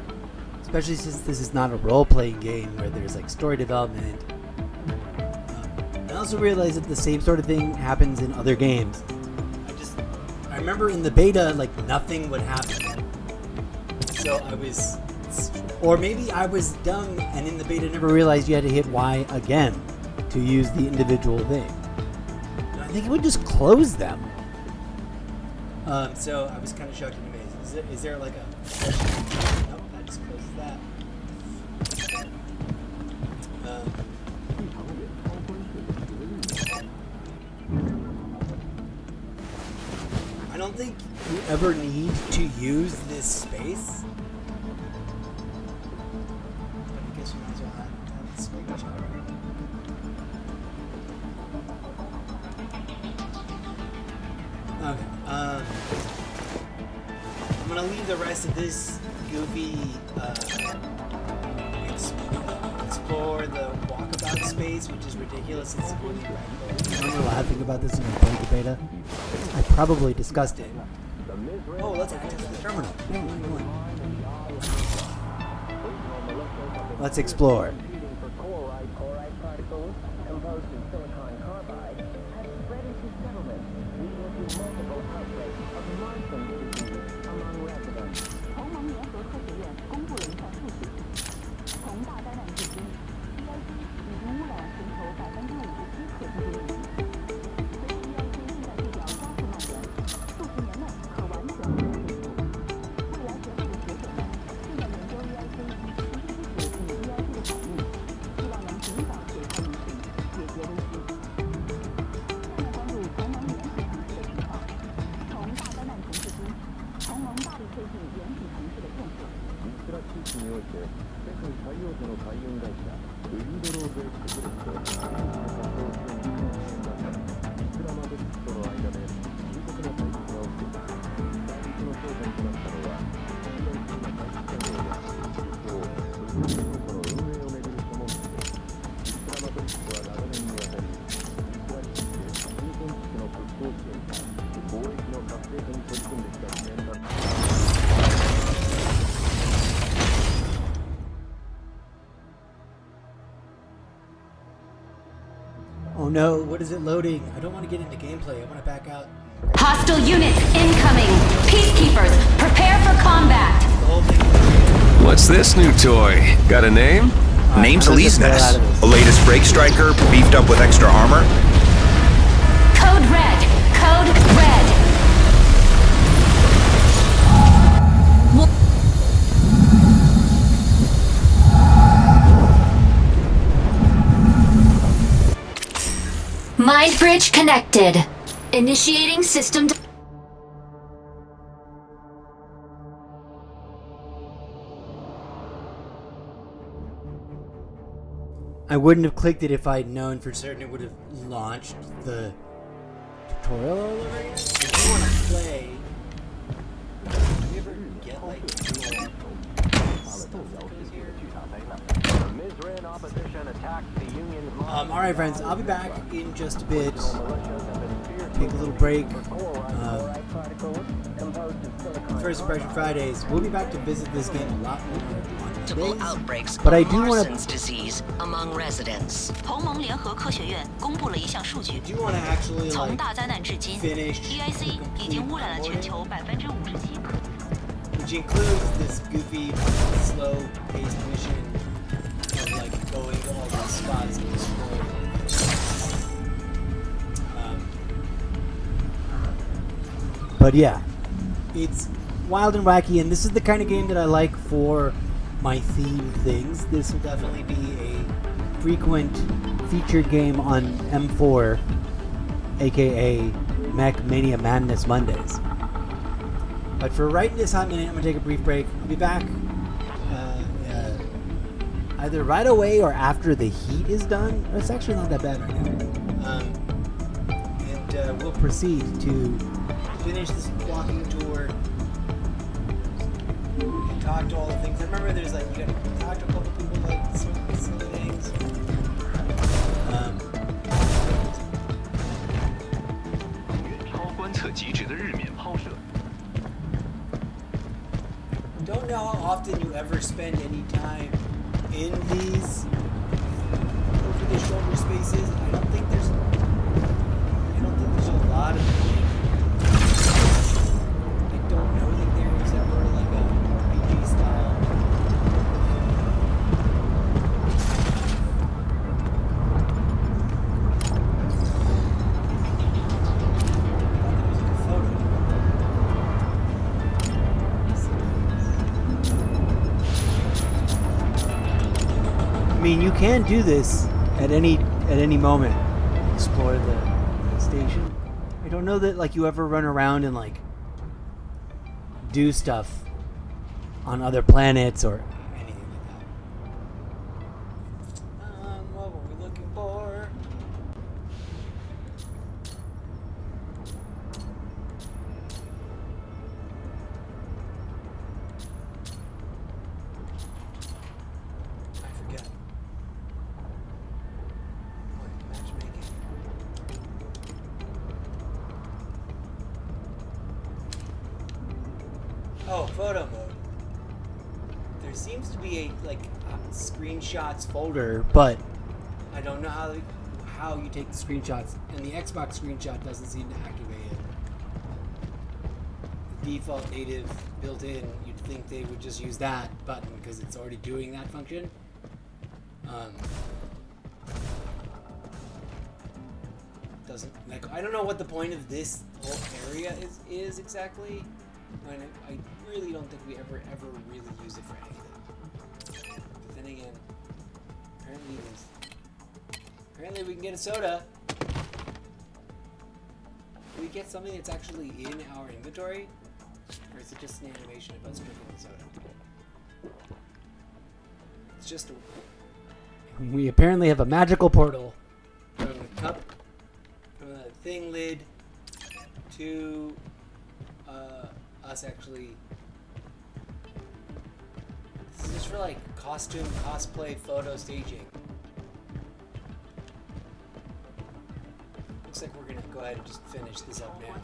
Especially since this is not a role-playing game where there's like story development. I also realize that the same sort of thing happens in other games. I remember in the beta, like nothing would happen. So I was, or maybe I was dumb and in the beta never realized you had to hit Y again to use the individual thing. I think it would just close them. So I was kind of shocked and amazed. Is there like a... Nope, that just closes that. I don't think you ever need to use this space. I guess you might as well have the switch already. Okay, I'm gonna leave the rest of this goofy explore the walkabout space, which is ridiculous. It's really I remember laughing about this in the beta. I probably discussed it. Oh, let's access the terminal. Let's explore. Oh no, what is it loading? I don't want to get into gameplay. I want to back out. Hostile units incoming! Peacekeepers, prepare for combat! What's this new toy? Got a name? Name's Leesness. The latest brake striker, beefed up with extra armor. Code red! Code red! Mind bridge connected. Initiating system. I wouldn't have clicked it if I'd known for certain it would have launched the tutorial all over again. I do want to play. Do you ever get like stuff that goes here? Alright friends, I'll be back in just a bit. Take a little break. First Impression Fridays. We'll be back to visit this game a lot more on multiple outbreaks but I of do want Marston's disease among residents. 同盟联合科学院公布了一项数据， do want to actually 从大灾难至今 ，EIC 已经污染了全球57%。 which includes this goofy, slow-paced mission of like going to all these spots and destroying. But yeah, it's wild and wacky, and this is the kind of game that I like for my themed things. This will definitely be a frequent featured game on M4, aka Mech Mania Madness Mondays. But for right in this hot minute, I'm going to take a brief break. I'll be back either right away or after the heat is done. It's actually not that bad right now. And we'll proceed to finish this walking tour and talk to all the things. I remember there's like, you got to talk to a couple people like certain silly things. Don't know how often you ever spend any time in these over the shoulder spaces. I don't think there's a lot of them. I don't know that there was ever like a RPG style. I mean, you can do this at any moment. Explore the station. I don't know that like you ever run around and like do stuff on other planets or anything like that. What were we looking for? I forget. Matchmaking. Oh, photo mode. There seems to be a screenshots folder, but I don't know how you take the screenshots, and the Xbox screenshot doesn't seem to activate it. The default native built-in, you'd think they would just use that button because it's already doing that function. Doesn't like I don't know what the point of this whole area is exactly. And I really don't think we ever really use it for anything. But then again, apparently we can get a soda. Do we get something that's actually in our inventory? Or is it just an animation of us drinking the soda? It's just we apparently have a magical portal from the cup, from the thing lid to us actually. This is for like costume, cosplay, photo staging. Looks like we're gonna go ahead and just finish this up now.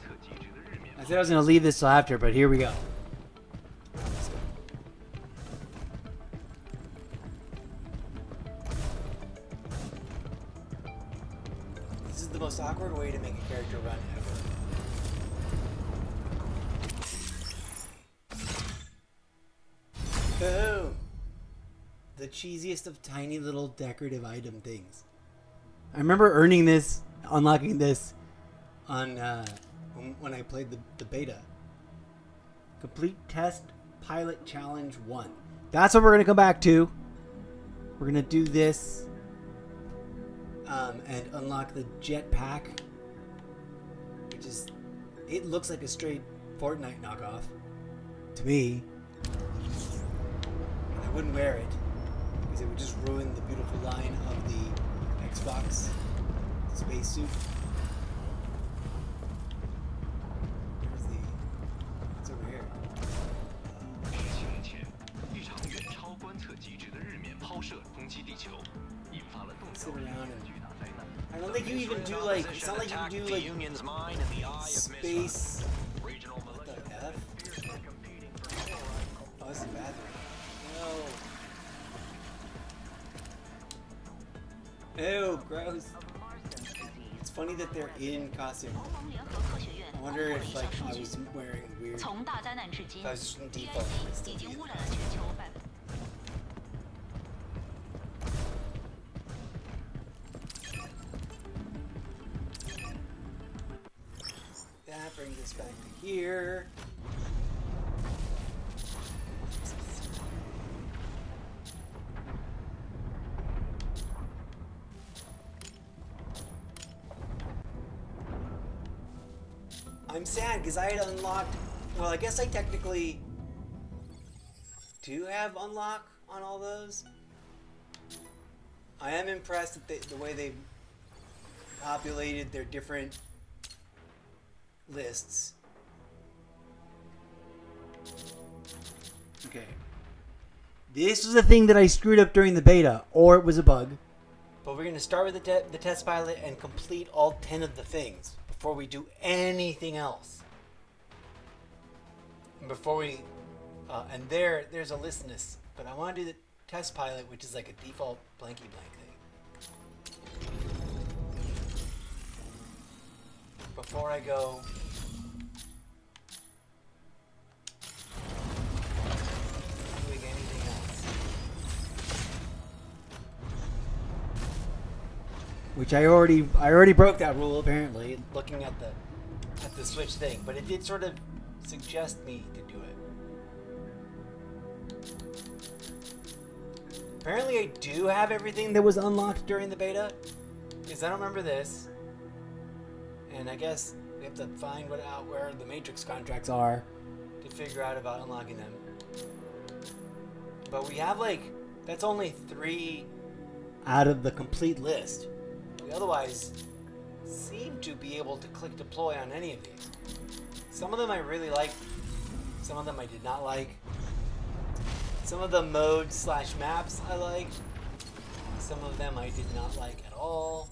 I said I was gonna leave this till after, but here we go. This is the most awkward way to make a character run ever. Boom! The cheesiest of tiny little decorative item things. I remember earning this, unlocking this on when I played the beta. Complete Test Pilot Challenge 1. That's what we're going to come back to. We're going to do this and unlock the jetpack, which is, it looks like a straight Fortnite knockoff to me. And I wouldn't wear it because it would just ruin the beautiful line of the Xbox spacesuit. Where's the? It's over here. Sit around and I don't think you even do like. It's not like you can do like space. What the F? Oh, this is the bathroom. No. Ew, gross. It's funny that they're in costume. I wonder if like I was wearing weird. If I was just in default, I'd still be in that brings us back to here. I'm sad because I had unlocked. Well, I guess I technically do have unlock on all those. I am impressed at the way they populated their different lists. Okay. This was a thing that I screwed up during the beta, or it was a bug. But we're going to start with the test pilot and complete all 10 of the things before we do anything else. And before we... and there's a list in this, but I want to do the test pilot, which is like a default blanky blank thing. Before I go... doing anything else. Which I already broke that rule apparently, looking at the Switch thing, but it did sort of suggest me to do it. Apparently I do have everything that was unlocked during the beta, because I don't remember this. And I guess we have to find where the Matrix contracts are to figure out about unlocking them. But we have that's only 3 out of the complete list. We otherwise seem to be able to click deploy on any of these. Some of them I really liked, some of them I did not like. Some of the modes / maps I liked, some of them I did not like at all.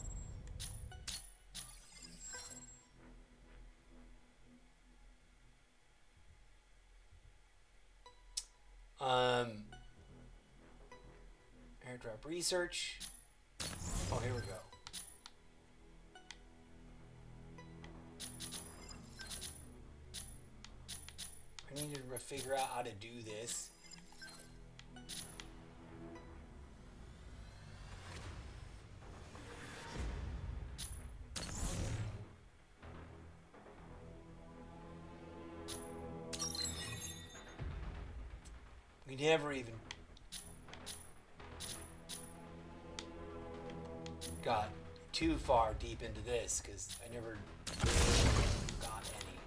Airdrop research. Oh, here we go. I need to figure out how to do this. We never even got too far deep into this because I never got any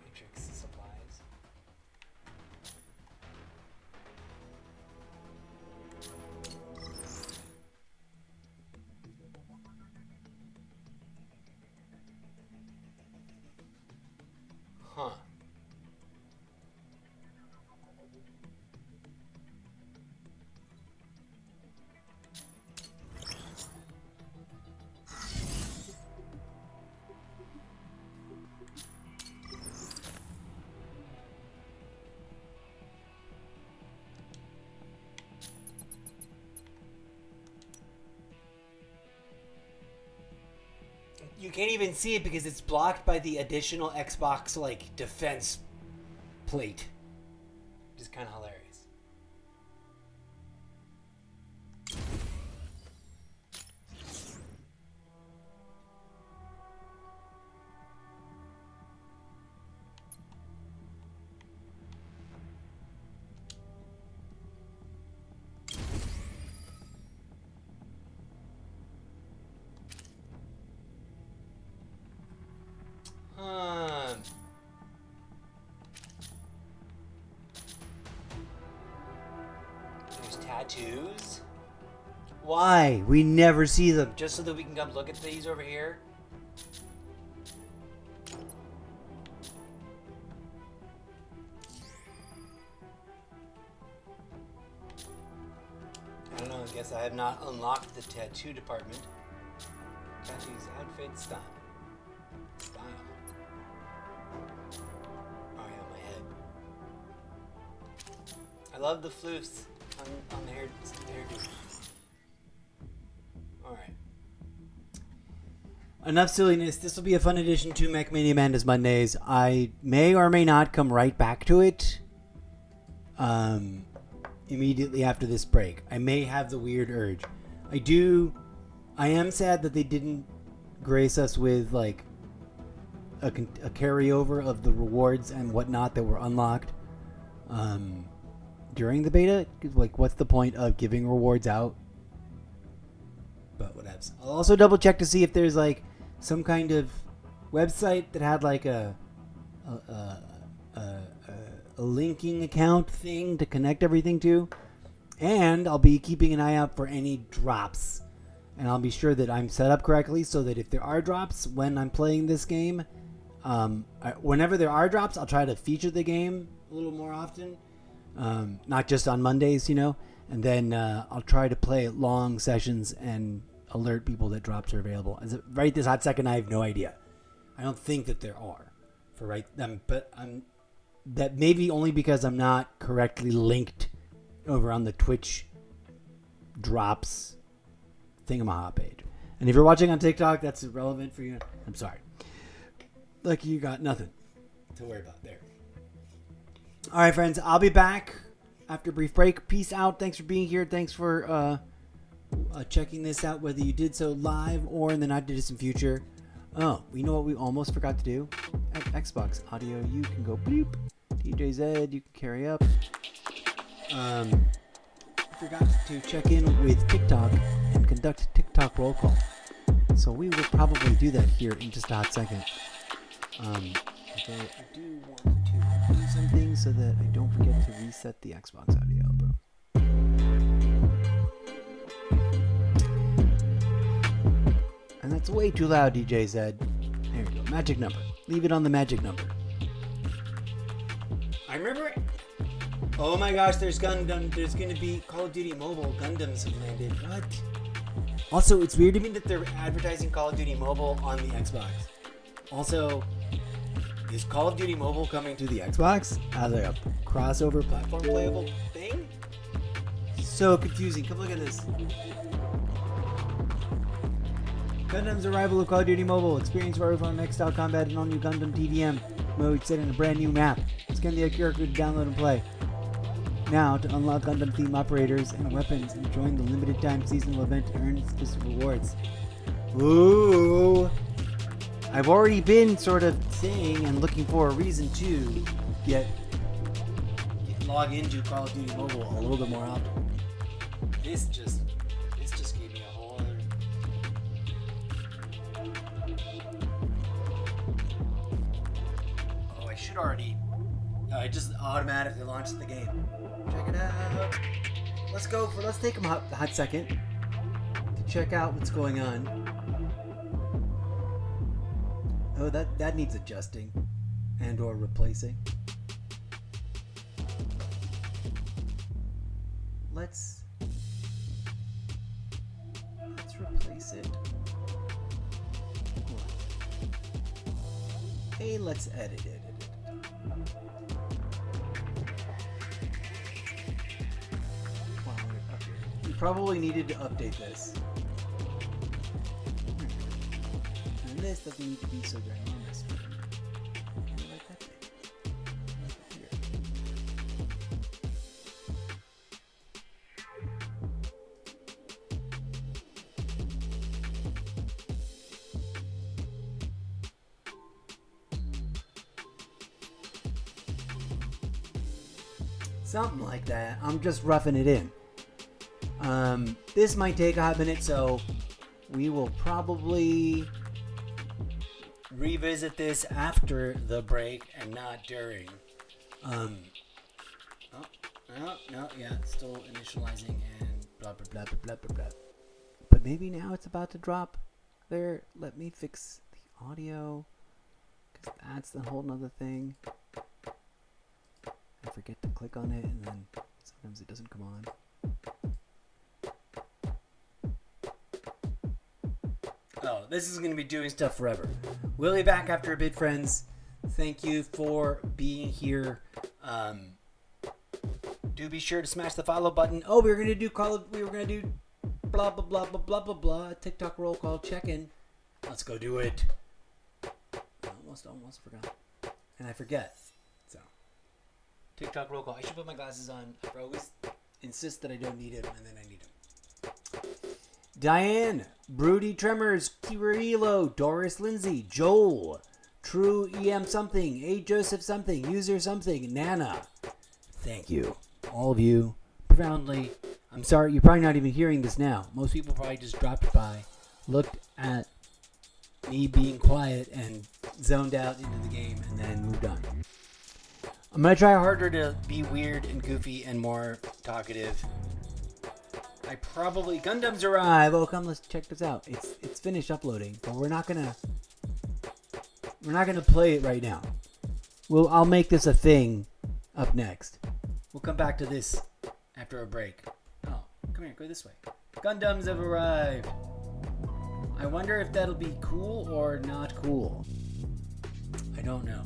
Matrix supplies. Huh. You can't even see it because it's blocked by the additional Xbox defense plate, which is kind of hilarious. There's tattoos. Why? We never see them. Just so that we can come look at these over here. I don't know. I guess I have not unlocked the tattoo department. Tattoos, outfit, style. Style. Oh yeah, my head. I love the floofs on the hairdo. Alright. Enough silliness. This will be a fun addition to Mech Mania Amanda's Mondays. I may or may not come right back to it. Immediately after this break. I may have the weird urge. I am sad that they didn't grace us with like a carryover of the rewards and whatnot that were unlocked during the beta. Like, what's the point of giving rewards out? But whatevs. I'll also double check to see if there's like some kind of website that had like a linking account thing to connect everything to. And I'll be keeping an eye out for any drops. And I'll be sure that I'm set up correctly so that if there are drops when I'm playing this game, whenever there are drops, I'll try to feature the game a little more often. Not just on Mondays, you know. And then I'll try to play long sessions and alert people that drops are available. As of right this hot second, I have no idea. I don't think that there are for right them, but that maybe only because I'm not correctly linked over on the Twitch drops thingamahop page. And if you're watching on TikTok, that's irrelevant for you. I'm sorry. Like, you got nothing to worry about there. All right, friends. I'll be back after a brief break. Peace out. Thanks for being here. Thanks for checking this out, whether you did so live or in the not too distant future. Oh, you know what we almost forgot to do? At Xbox Audio, you can go bloop. DJ Zed, you can carry up. Forgot to check in with TikTok and conduct TikTok roll call. So we will probably do that here in just a hot second. Although I do want to do something so that I don't forget to reset the Xbox audio. And that's way too loud, DJ Zed. There you go. Magic number. Leave it on the magic number. I remember it. Oh my gosh, there's Gundam. There's going to be Call of Duty Mobile. Gundams have landed. What? Also, it's weird to me that they're advertising Call of Duty Mobile on the Xbox. Also, is Call of Duty Mobile coming to the Xbox as like a crossover platform playable thing? So confusing. Come look at this. Gundam's arrival of Call of Duty Mobile. Experience Warfare Mech-style combat and all-new Gundam TDM mode set in a brand new map. Scan the QR code to download and play. Now, to unlock Gundam theme operators and weapons and join the limited time seasonal event to earn exclusive rewards. Ooh! I've already been sort of saying and looking for a reason to log into Call of Duty Mobile a little bit more often. This just gave me a whole other... Oh, I should already... I just automatically launched the game. Check it out. Let's take a hot second to check out what's going on. Oh, that needs adjusting and or replacing. Let's replace it. Hey, let's edit it. We probably needed to update this. And this doesn't need to be so ginormous. I like that thing. Something like that. I'm just roughing it in. This might take a hot minute, so we will probably revisit this after the break and not during. Still initializing and blah blah blah blah blah blah. But maybe now it's about to drop. There, let me fix the audio, because that's a whole nother thing. I forget to click on it, and then sometimes it doesn't come on. Oh, this is going to be doing stuff forever. We'll be back after a bit, friends. Thank you for being here. Do be sure to smash the follow button. Oh, we were going to do blah, blah, blah, blah, blah, blah, blah. TikTok roll call check-in. Let's go do it. Almost forgot. And I forget. So, TikTok roll call. I should put my glasses on. I always insist that I don't need them, and then I need them. Diane, Broody Tremors, Kirilo, Doris Lindsay, Joel, True EM something, A Joseph something, User something, Nana. Thank you. All of you. Profoundly. I'm sorry, you're probably not even hearing this now. Most people probably just dropped by, looked at me being quiet, and zoned out into the game, and then moved on. I'm going to try harder to be weird and goofy and more talkative. I probably... Gundams arrive! Oh, come, let's check this out. It's finished uploading, but we're not gonna play it right now. I'll make this a thing up next. We'll come back to this after a break. Oh, come here, go this way. Gundams have arrived. I wonder if that'll be cool or not cool. I don't know.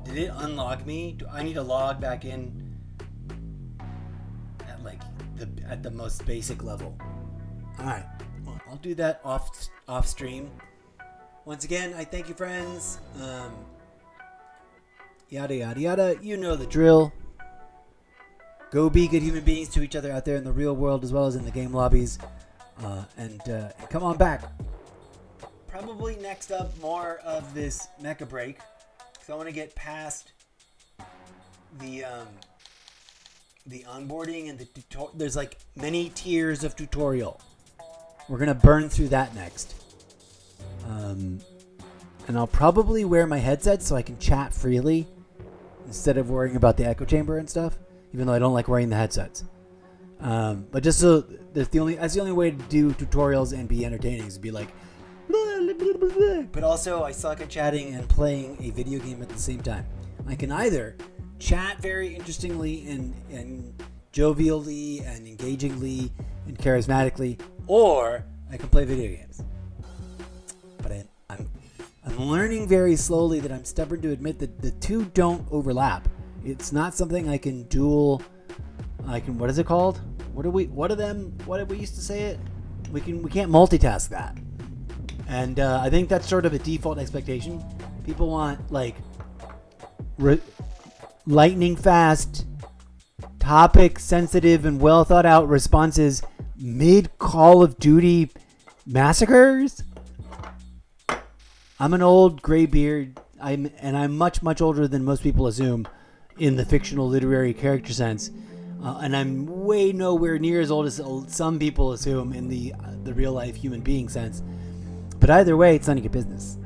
Did it unlock me? Do I need to log back in at the most basic level? Alright, well, I'll do that off stream. Once again, I thank you, friends. Yada yada yada. You know the drill. Go be good human beings to each other out there in the real world as well as in the game lobbies. And come on back. Probably next up more of this Mecha break, because I want to get past the onboarding and the tutorial. There's like many tiers of tutorial. We're gonna burn through that next. And I'll probably wear my headset so I can chat freely instead of worrying about the echo chamber and stuff, even though I don't like wearing the headsets. But just so that's the only way to do tutorials and be entertaining is to be like blah, blah, blah, blah, blah. But also I suck at chatting and playing a video game at the same time. I can either chat very interestingly and jovially and engagingly and charismatically, or I can play video games. But I'm learning very slowly that I'm stubborn to admit that the two don't overlap. It's not something I can dual. What is it called? What did we used to say it? We can't multitask that. And I think that's sort of a default expectation. People want like lightning fast, topic sensitive and well thought out responses mid Call of Duty massacres. I'm an old gray beard. I'm much older than most people assume in the fictional literary character sense. And I'm way nowhere near as old as some people assume in the real life human being sense. But either way, it's none of your business.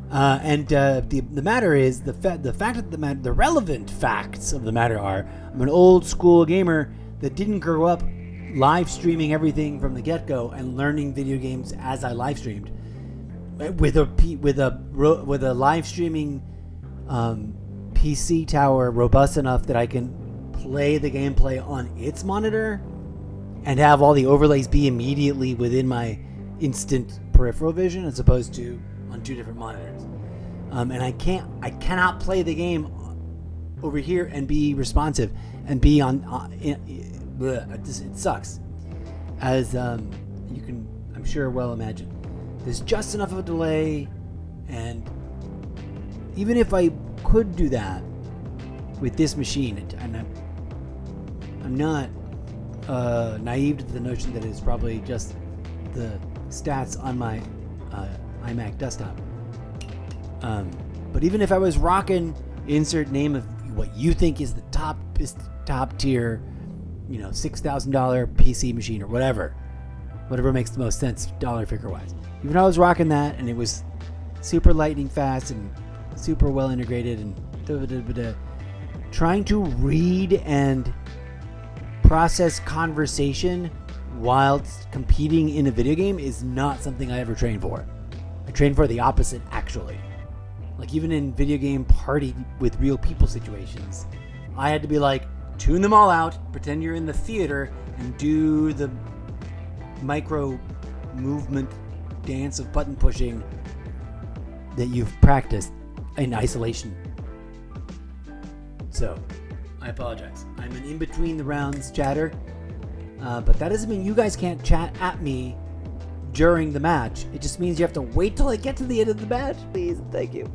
The matter is the relevant facts of the matter are I'm an old school gamer that didn't grow up live streaming everything from the get-go and learning video games as I live streamed with a live streaming PC tower robust enough that I can play the gameplay on its monitor and have all the overlays be immediately within my instant peripheral vision as opposed to on two different monitors. And I cannot play the game over here and be responsive and be it sucks, as you can, I'm sure, well imagine. There's just enough of a delay, and even if I could do that with this machine, I'm not naive to the notion that it's probably just the stats on my iMac desktop. But even if I was rocking insert name of what you think is the top tier, $6,000 PC machine or whatever, whatever makes the most sense dollar figure wise. Even though I was rocking that and it was super lightning fast and super well integrated and trying to read and process conversation whilst competing in a video game is not something I ever trained for. I trained for the opposite, actually. Like, even in video game party with real people situations, I had to be like, tune them all out, pretend you're in the theater, and do the micro movement dance of button pushing that you've practiced in isolation. So, I apologize. I'm an in-between the rounds chatter, but that doesn't mean you guys can't chat at me during the match. It just means you have to wait till I get to the end of the match, please. Thank you.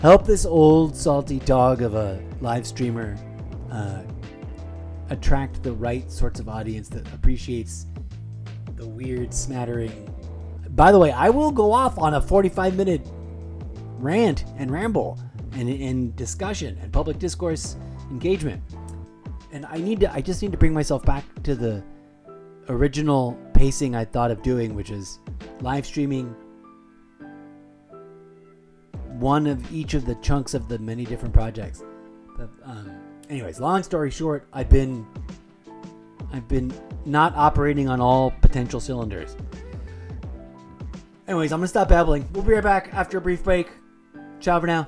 Help this old salty dog of a live streamer attract the right sorts of audience that appreciates the weird smattering. By the way, I will go off on a 45-minute rant and ramble and discussion and public discourse engagement. And I just need to bring myself back to the original pacing I thought of doing, which is live streaming one of each of the chunks of the many different projects. But, anyways, long story short, I've been not operating on all potential cylinders. Anyways, I'm gonna stop babbling. We'll be right back after a brief break. Ciao for now.